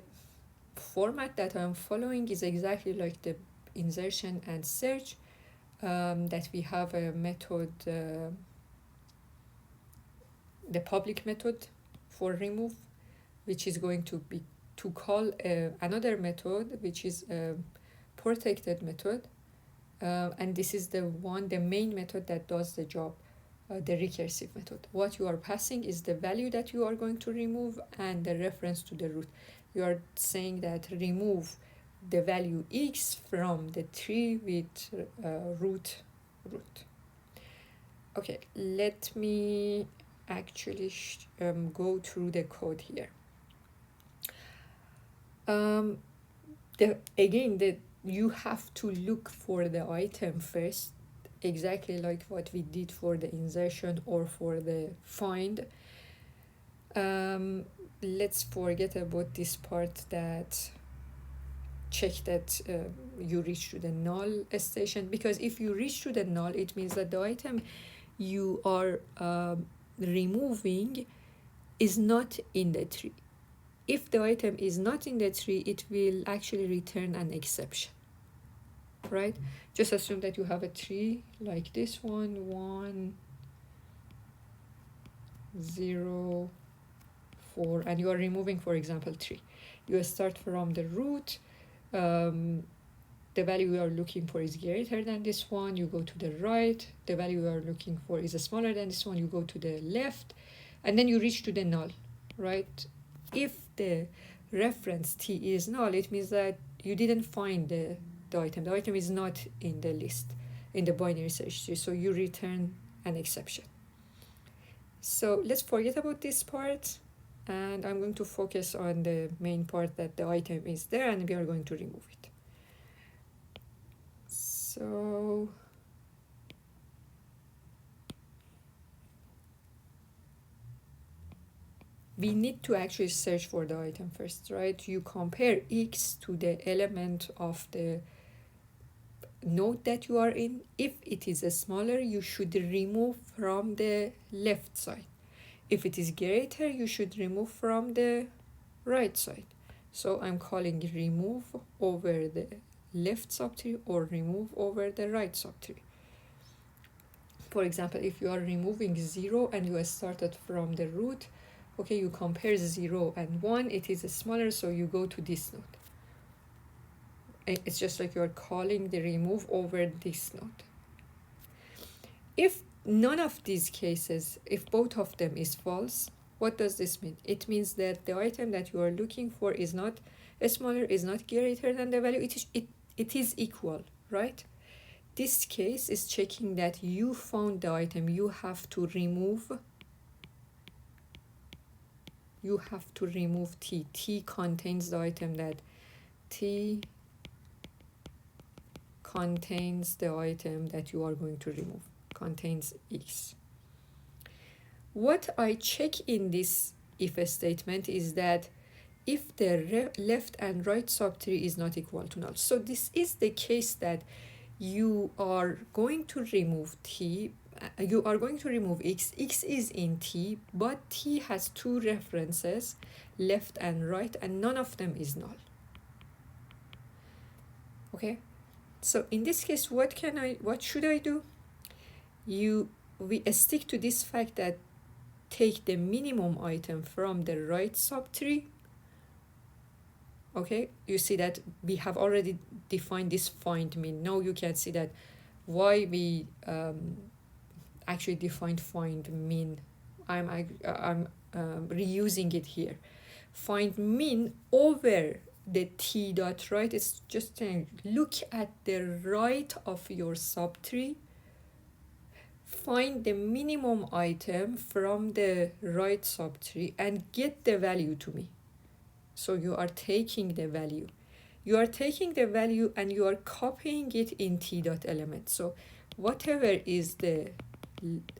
format that I'm following is exactly like the insertion and search, that we have a method, the public method for remove, which is going to be to call another method which is a protected method, and this is the main method that does the job, the recursive method. What you are passing is the value that you are going to remove and the reference to the root. You are saying that remove the value x from the tree with root. Okay, let me actually go through the code here. You have to look for the item first, exactly like what we did for the insertion or for the find. Let's forget about this part that check that you reach to the null station, because if you reach to the null, it means that the item you are removing is not in the tree. If the item is not in the tree, it will actually return an exception, right? Just assume that you have a tree like this one, 1, 0, 4, and you are removing, for example, 3. You start from the root, The value you are looking for is greater than this one, you go to the right. The value you are looking for is smaller than this one, you go to the left, and then you reach to the null, right? If the reference t is null, it means that you didn't find the item. The item is not in the list, in the binary search tree, so you return an exception. So let's forget about this part, and I'm going to focus on the main part, that the item is there and we are going to remove it. So we need to actually search for the item first, right? You compare x to the element of the node that you are in. If it is smaller, you should remove from the left side. If it is greater, you should remove from the right side. So I'm calling remove over the left subtree or remove over the right subtree. For example, if you are removing 0 and you started from the root, okay, you compare 0 and 1, it is smaller, so you go to this node. It's just like you're calling the remove over this node. If none of these cases, if both of them is false, what does this mean? It means that the item that you are looking for is not smaller, is not greater than the value, it is equal, right? This case is checking that you found the item. You have to remove t. T contains the item that t contains the item that you are going to remove, contains x. What I check in this if statement is that if the left and right subtree is not equal to null. So this is the case that you are going to remove t, you are going to remove x is in t, but t has two references, left and right, and none of them is null. Okay, so in this case, what should I do? We stick to this fact that take the minimum item from the right subtree. Okay, you see that we have already defined this find min. Now you can see that why we actually defined find min. I'm reusing it here. Find min over the t dot right is just saying look at the right of your subtree, find the minimum item from the right subtree and get the value to me. So you are taking the value. You are taking the value and you are copying it in t dot element. So whatever is the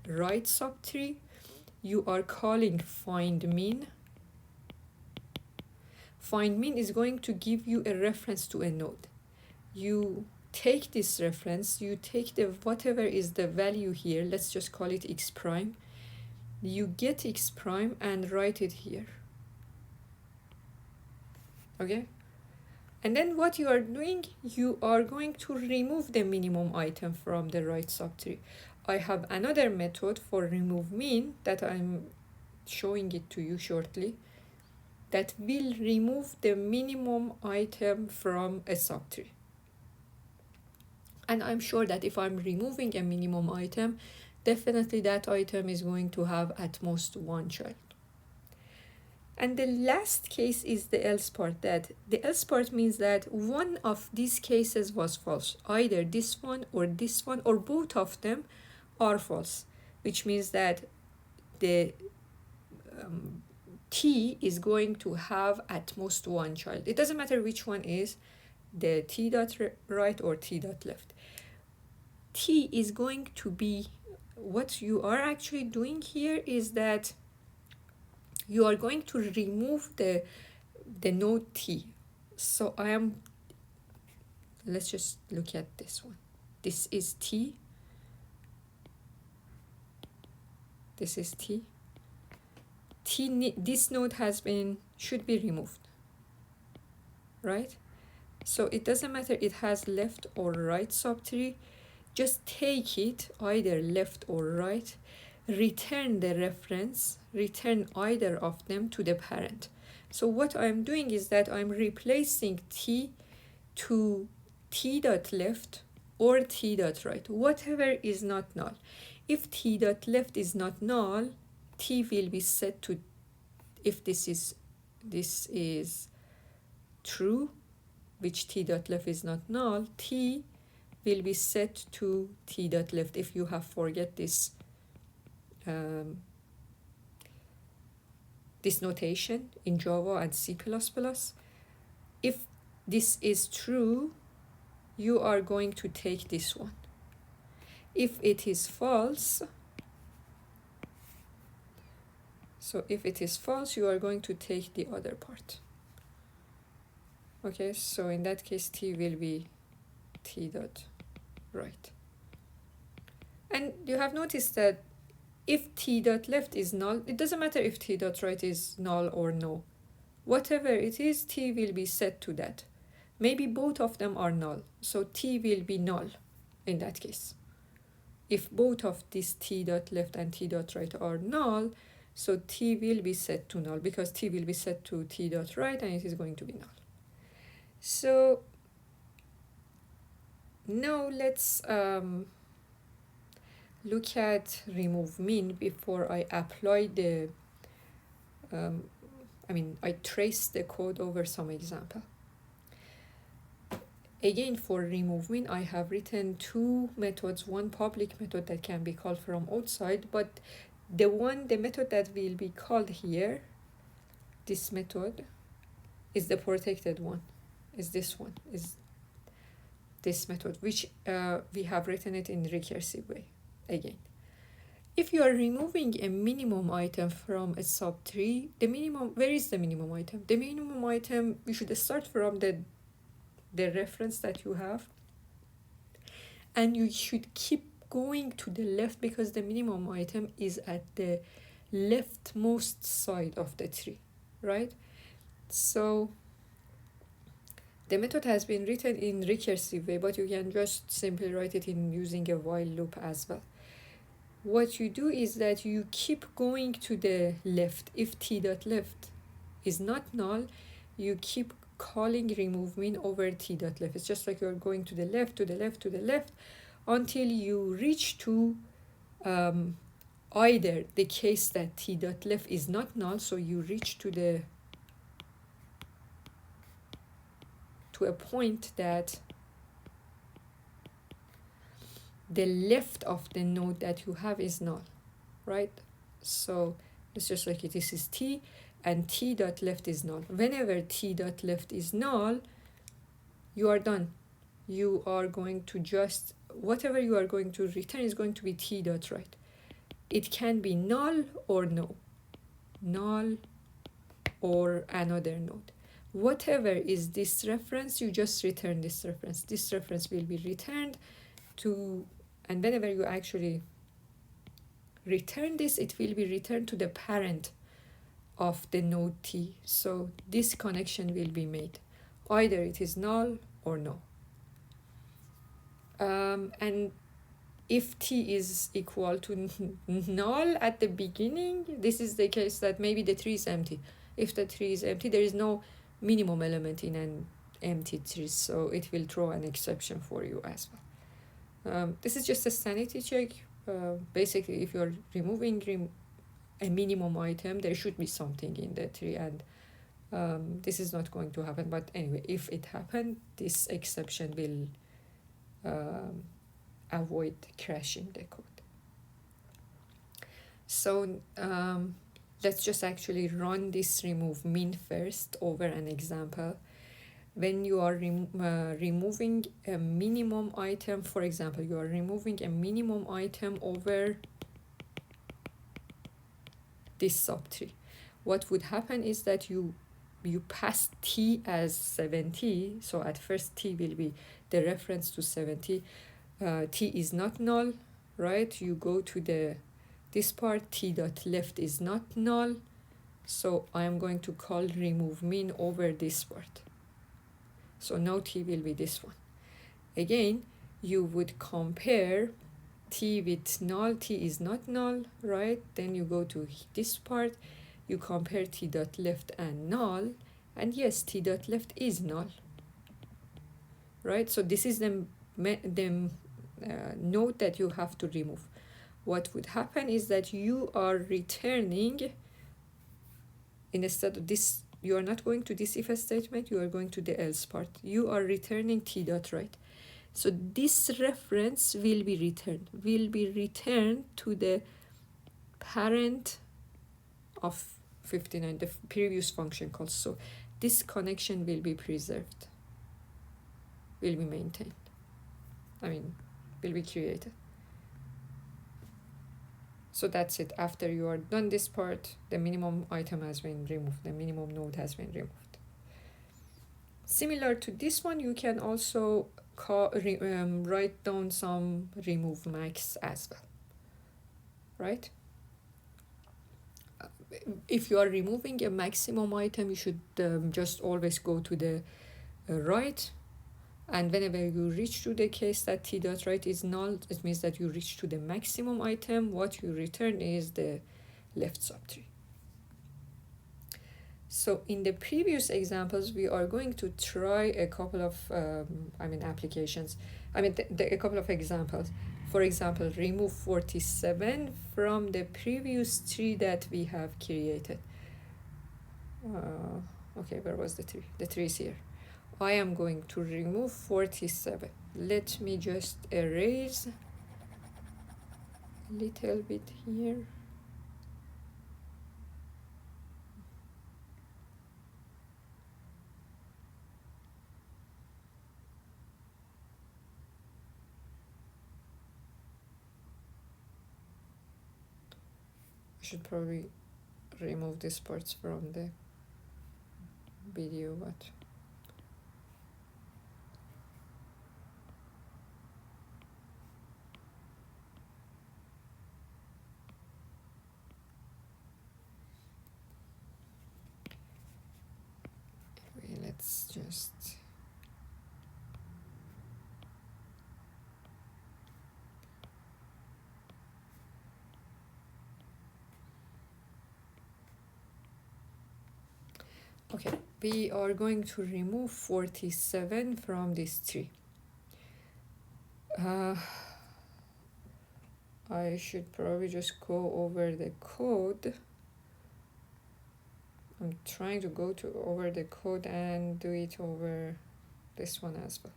right subtree, you are calling find min. Find min is going to give you a reference to a node. You take this reference, you take the whatever is the value here, let's just call it x prime. You get x prime and write it here. Okay, and then what you are doing, you are going to remove the minimum item from the right subtree. I have another method for remove min that I'm showing it to you shortly, that will remove the minimum item from a subtree. And I'm sure that if I'm removing a minimum item, definitely that item is going to have at most one child. And the last case is the else part. That the else part means that one of these cases was false. Either this one or both of them are false, which means that the t is going to have at most one child. It doesn't matter which one is, the t dot right or t dot left. T is going to be, what you are actually doing here is that you are going to remove the node t. So let's just look at this one. This is t. This is t. This node should be removed, right? So it doesn't matter it has left or right subtree. Just take it either left or right, return the reference, return either of them to the parent. So what I'm doing is that I'm replacing t to t dot left or t dot right, whatever is not null. If t dot left is not null, t will be set to, if this is true, which t dot left is not null, t will be set to t dot left. If you have forget this this notation in Java and C++, if this is true, you are going to take this one. If it is false, so if it is false, you are going to take the other part. Okay, so in that case, t will be t dot right. And you have noticed that if t dot left is null, it doesn't matter if t dot right is null or no. Whatever it is, t will be set to that. Maybe both of them are null, so t will be null in that case. If both of these t dot left and t dot right are null, so t will be set to null, because t will be set to t dot right and it is going to be null. So now let's look at remove min before I apply the, I trace the code over some example. Again, for remove min, I have written two methods, one public method that can be called from outside, but the method that will be called here, this method, is the protected one, is this one, is this method, which we have written it in recursive way. Again, if you are removing a minimum item from a subtree, the minimum, where is the minimum item? The minimum item, you should start from the reference that you have, and you should keep going to the left, because the minimum item is at the leftmost side of the tree, right? So the method has been written in recursive way, but you can just simply write it in using a while loop as well. What you do is that you keep going to the left. If t dot left is not null, you keep calling remove min over t dot left. It's just like you're going to the left, to the left, to the left, until you reach to either the case that t dot left is not null, so you reach to a point that the left of the node that you have is null, right? So it's just like this is t, and t dot left is null. Whenever t dot left is null, you are done. You are going to just, whatever you are going to return is going to be t dot right. It can be null or no, null or another node. Whatever is this reference, you just return this reference. This reference will be returned to, and whenever you actually return this, it will be returned to the parent of the node t. So this connection will be made. Either it is null or no. And if t is equal to null at the beginning, this is the case that maybe the tree is empty. If the tree is empty, there is no minimum element in an empty tree, so it will throw an exception for you as well. This is just a sanity check. Basically, if you're removing a minimum item, there should be something in the tree, and this is not going to happen. But anyway, if it happened, this exception will avoid crashing the code. So let's just actually run this remove min first over an example. When you are removing a minimum item, for example, you are removing a minimum item over this subtree, what would happen is that you pass t as 70. So at first t will be the reference to 70. T is not null, right? You go to this part, t dot left is not null, so I am going to call remove min over this part. So now t will be this one. Again, you would compare t with null, t is not null, right? Then you go to this part, you compare t dot left and null, and yes, t dot left is null. right? So this is the node that you have to remove. What would happen is that you are returning, instead of this, you are not going to this if statement, you are going to the else part. You are returning t dot right. So this reference will be returned to the parent of 59, the previous function call. So this connection will be preserved, will be maintained. Will be created. So that's it. After you are done this part, the minimum item has been removed, the minimum node has been removed. Similar to this one, you can also write down some remove max as well, right? If you are removing a maximum item, you should just always go to the right, and whenever you reach to the case that t dot right is null, it means that you reach to the maximum item. What you return is the left subtree. So in the previous examples, we are going to try a couple of applications. A couple of examples. For example, remove 47 from the previous tree that we have created. Okay, where was the tree? The tree is here. I am going to remove 47. Let me just erase a little bit here. I should probably remove these parts from the video, but let's just okay, we are going to remove 47 from this tree. I should probably just go over the code. I'm trying to go over the code and do it over this one as well.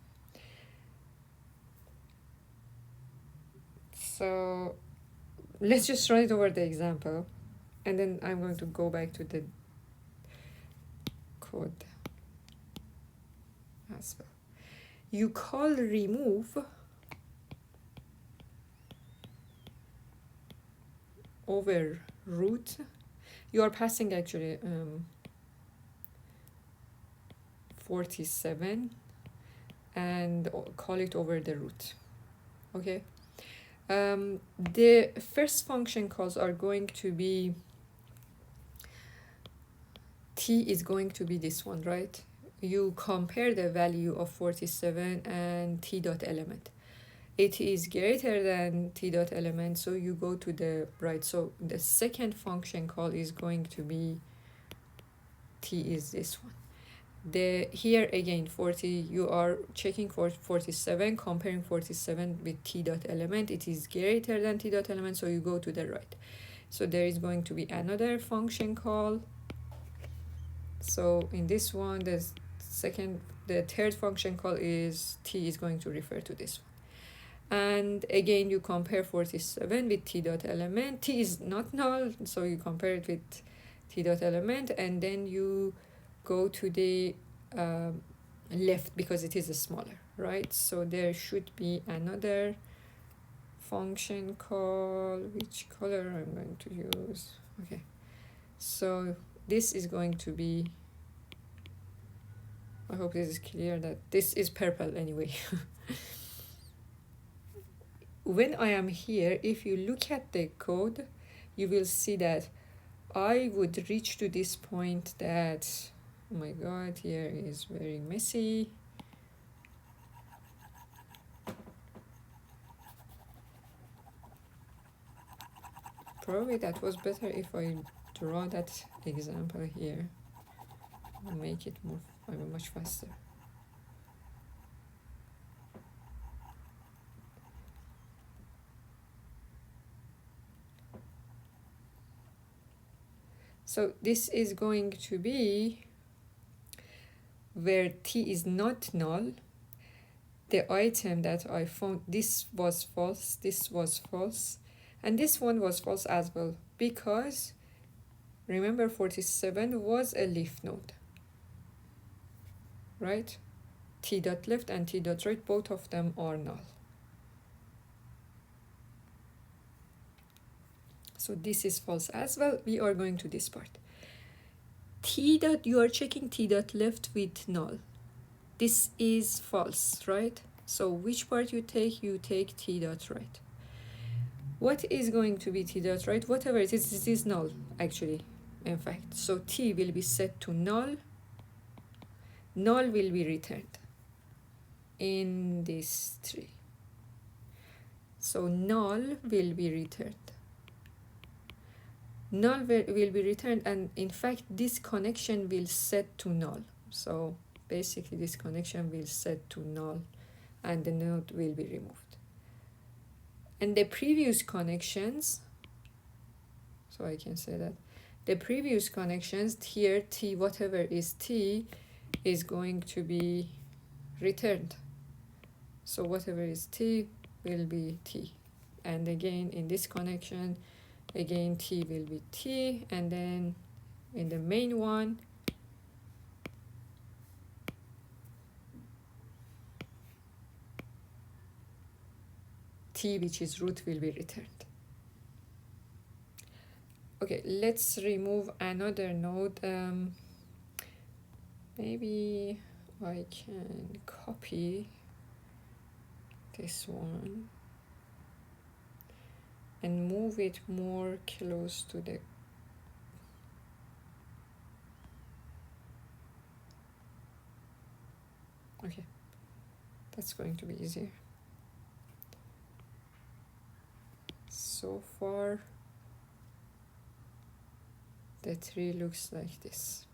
So let's just write over the example, and then I'm going to go back to the code as well. You call remove over root. You are passing actually 47 and call it over the root. Okay. The first function calls are going to be, t is going to be this one, right? You compare the value of 47 and t dot element. It is greater than t dot element, so you go to the right. So the second function call is going to be, t is this one. Here again, 40, you are checking for 47, comparing 47 with t dot element. It is greater than t dot element, so you go to the right. So there is going to be another function call. So in this one, the third function call is, t is going to refer to this one. And again, you compare 47 with t dot element. T is not null, so you compare it with t dot element, and then you go to the left because it is smaller, right? So there should be another function call. Which color I'm going to use? Okay, so this is going to be, I hope this is clear that this is purple anyway. When I am here, if you look at the code, you will see that I would reach to this point that, oh my god, here is very messy. Probably that was better if I draw that example here. I'll make it more, much faster. So this is going to be where t is not null. The item that I found, this was false, this was false, and this one was false as well, because remember 47 was a leaf node, right? T dot left and t dot right, both of them are null. So this is false as well. We are going to this part. T dot, you are checking t dot left with null. This is false, right? So which part you take? You take t dot right. What is going to be t dot right? Whatever it is, this is null, actually, in fact. So t will be set to null. Null will be returned in this tree. So null will be returned. Null will be returned, and in fact this connection will set to null. So basically this connection will set to null and the node will be removed. And the previous connections, so I can say that the previous connections here, t, whatever is t, is going to be returned. So whatever is t will be t. And again in this connection, again t will be t, and then in the main one t, which is root, will be returned. Okay, let's remove another node. Maybe I can copy this one and move it more close to the okay, that's going to be easier. So far the tree looks like this,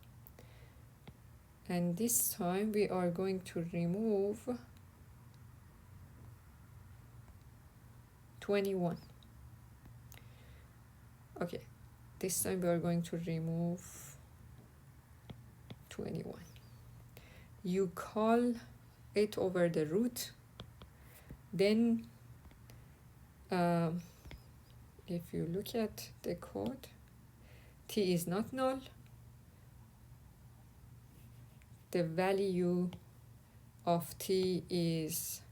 and this time we are going to remove 21. Okay, this time we are going to remove 21. You call it over the root, then if you look at the code, t is not null. The value of t is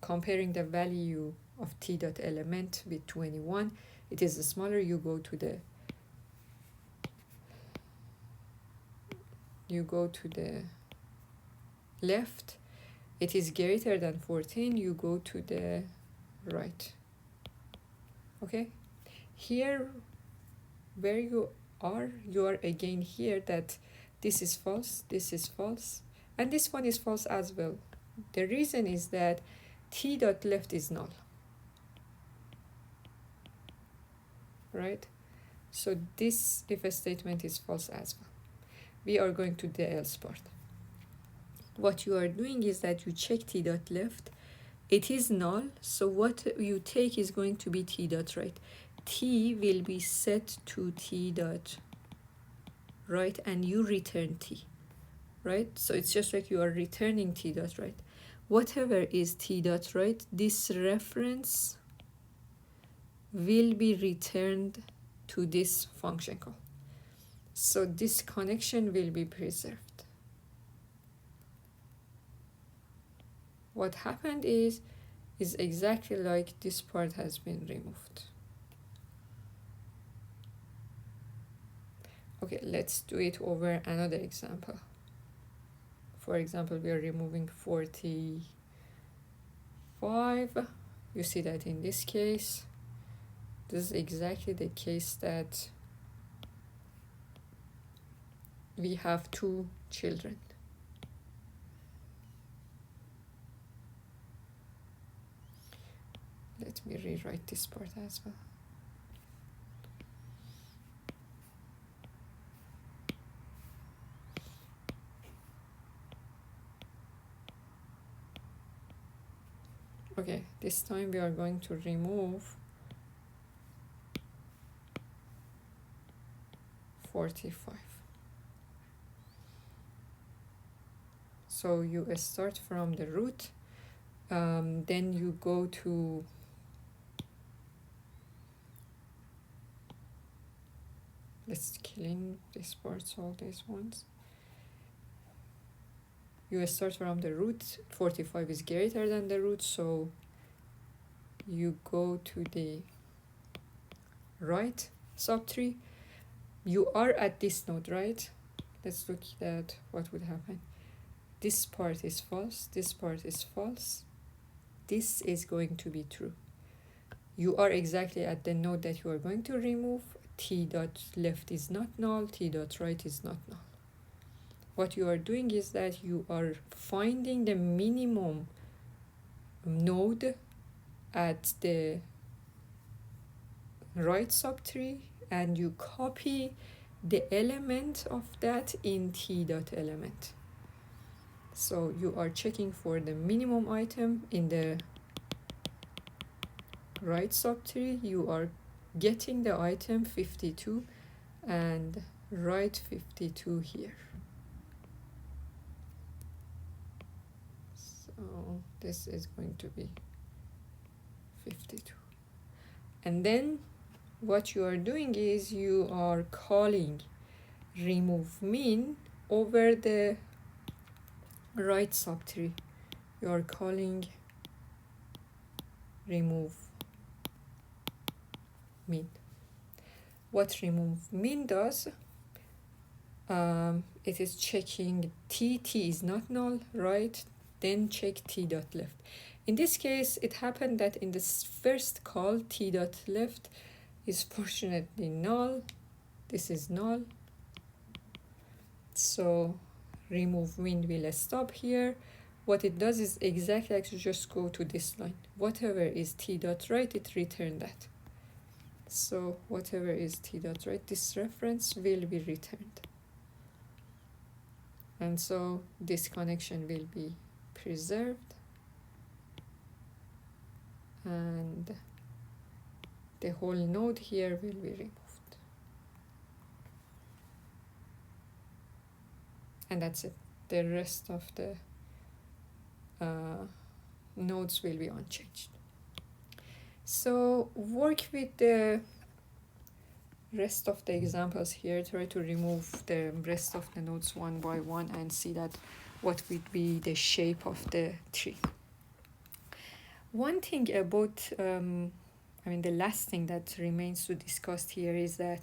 comparing the value of t dot element with 21. It is smaller, you go to the left. It is greater than 14, you go to the right. Okay, here where you are again here that this is false, this is false, and this one is false as well. The reason is that t dot left is null, right? So this if statement is false as well. We are going to the else part. What you are doing is that you check t dot left. It is null, so what you take is going to be t dot right. T will be set to t dot right, and you return t, right? So it's just like you are returning t dot right. Whatever is t dot right, this reference will be returned to this function call. So this connection will be preserved. What happened is exactly like this part has been removed. Okay, let's do it over another example. For example, we are removing 45. You see that in this case, this is exactly the case that we have 2 children. Let me rewrite this part as well. Okay, this time we are going to remove 45. So you start from the root, then you go to let's clean these parts, all these ones. You start from the root, 45 is greater than the root, so you go to the right subtree. You are at this node, right? Let's look at what would happen. This part is false, this part is false, this is going to be true. You are exactly at the node that you are going to remove. T dot left is not null, T dot right is not null. What you are doing is that you are finding the minimum node at the right subtree and you copy the element of that in T dot element. So you are checking for the minimum item in the right subtree. You are getting the item 52 and write 52 here. So this is going to be 52. And then what you are doing is you are calling remove min over the right subtree. You are calling remove min. What remove min does, it is checking T is not null, right? Then check T dot left. In this case, it happened that in this first call, T dot left is fortunately null. This is null. So remove min will stop here. What it does is exactly like to just go to this line. Whatever is T dot right, it return that. So whatever is T dot right, this reference will be returned. And so this connection will be preserved. And the whole node here will be removed. And that's it. The rest of the nodes will be unchanged. So work with the rest of the examples here. Try to remove the rest of the nodes one by one and see that what would be the shape of the tree. One thing about, the last thing that remains to discuss here is that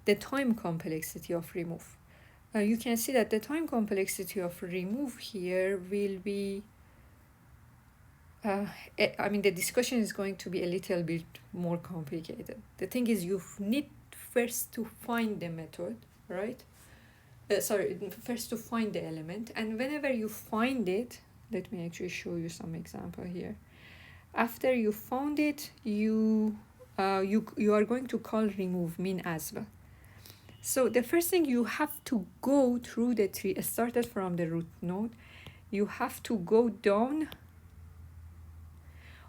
the time complexity of remove. You can see that the time complexity of remove here will be, the discussion is going to be a little bit more complicated. The thing is you need first to find the method, right? First to find the element, and whenever you find it, let me actually show you some example here. After you found it, you are going to call remove min as well. So the first thing, you have to go through the tree, started from the root node. You have to go down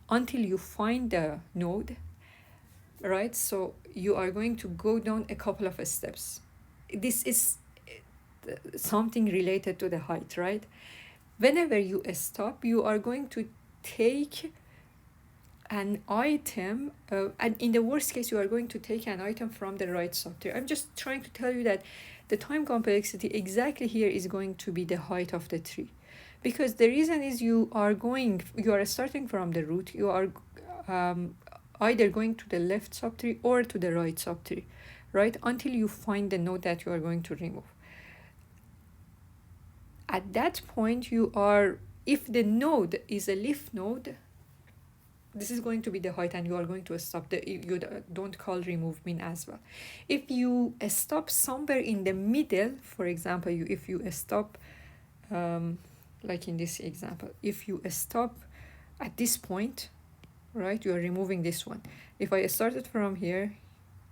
until you find the node, right? So you are going to go down a couple of steps. This is something related to the height, right? Whenever you stop, you are going to take an item, and in the worst case, you are going to take an item from the right subtree. I'm just trying to tell you that the time complexity exactly here is going to be the height of the tree. Because the reason is you are starting from the root, you are either going to the left subtree or to the right subtree, right? Until you find the node that you are going to remove. At that point, if the node is a leaf node, this is going to be the height and you are going to stop. You don't call remove min as well. If you stop somewhere in the middle, for example, if you stop, like in this example, if you stop at this point, right, you are removing this one. If I started from here,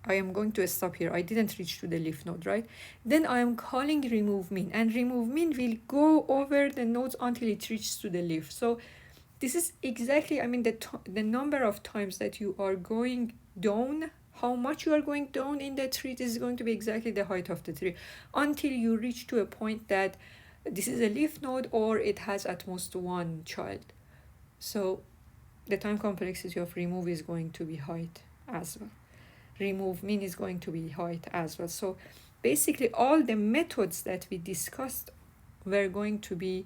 I am going to stop here. I didn't reach to the leaf node, right? Then I am calling remove min, and remove min will go over the nodes until it reaches to the leaf. So this is exactly, the number of times that you are going down how much you are going down in the tree. This is going to be exactly the height of the tree until you reach to a point that this is a leaf node or it has at most one child. So the time complexity of remove is going to be height as well. Remove min is going to be height as well. So basically all the methods that we discussed were going to be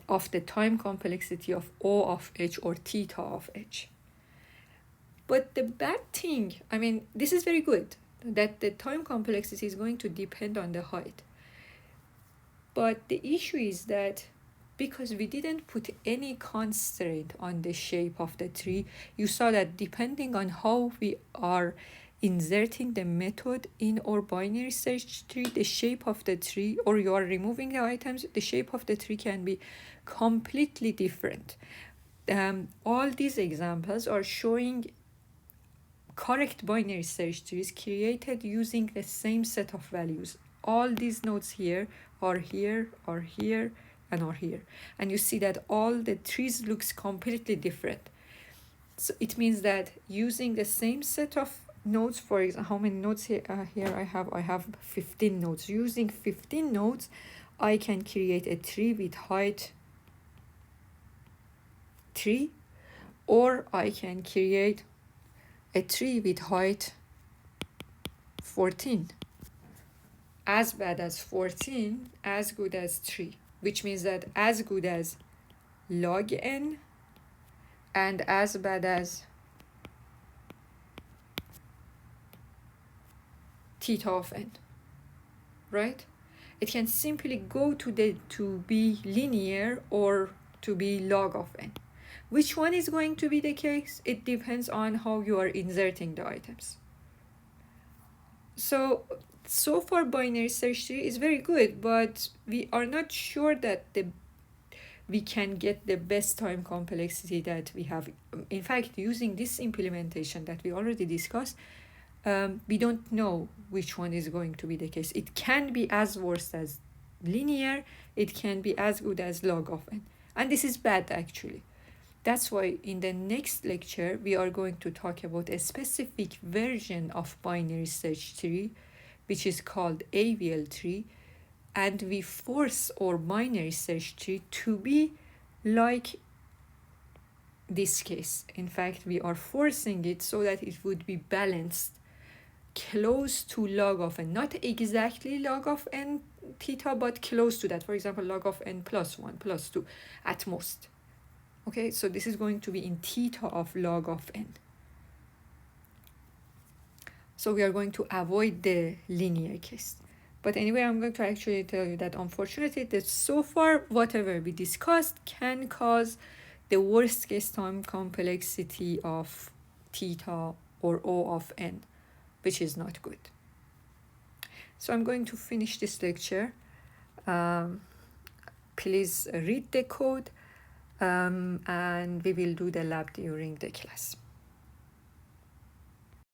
of the time complexity of O of h or theta of h. But the bad thing, I mean, this is very good, that the time complexity is going to depend on the height. But the issue is that because we didn't put any constraint on the shape of the tree, you saw that depending on how we are inserting the method in our binary search tree, the shape of the tree, or you are removing the items, the shape of the tree can be completely different. All these examples are showing correct binary search trees created using the same set of values. All these nodes here, are here, and are here. And you see that all the trees looks completely different. So it means that using the same set of nodes, for example, how many nodes here I have 15 nodes. Using 15 nodes, I can create a tree with height 3, or I can create a tree with height 14. As bad as 14, as good as 3, which means that as good as log n and as bad as theta of n, right? It can simply go to be linear or to be log of n. Which one is going to be the case? It depends on how you are inserting the items. So far binary search tree is very good, but we are not sure that we can get the best time complexity that we have. In fact, using this implementation that we already discussed, we don't know which one is going to be the case. It can be as worse as linear, it can be as good as log of n. And this is bad actually. That's why in the next lecture, we are going to talk about a specific version of binary search tree, which is called Avl Tree, and we force our binary search tree to be like this case. In fact, we are forcing it so that it would be balanced, close to log of n, not exactly log of n theta, but close to that. For example, log of n plus 1, plus 2 at most. Okay, so this is going to be in theta of log of n. So we are going to avoid the linear case. But anyway, I'm going to actually tell you that unfortunately that so far whatever we discussed can cause the worst case time complexity of theta or O of n, which is not good. So I'm going to finish this lecture. Please read the code and we will do the lab during the class.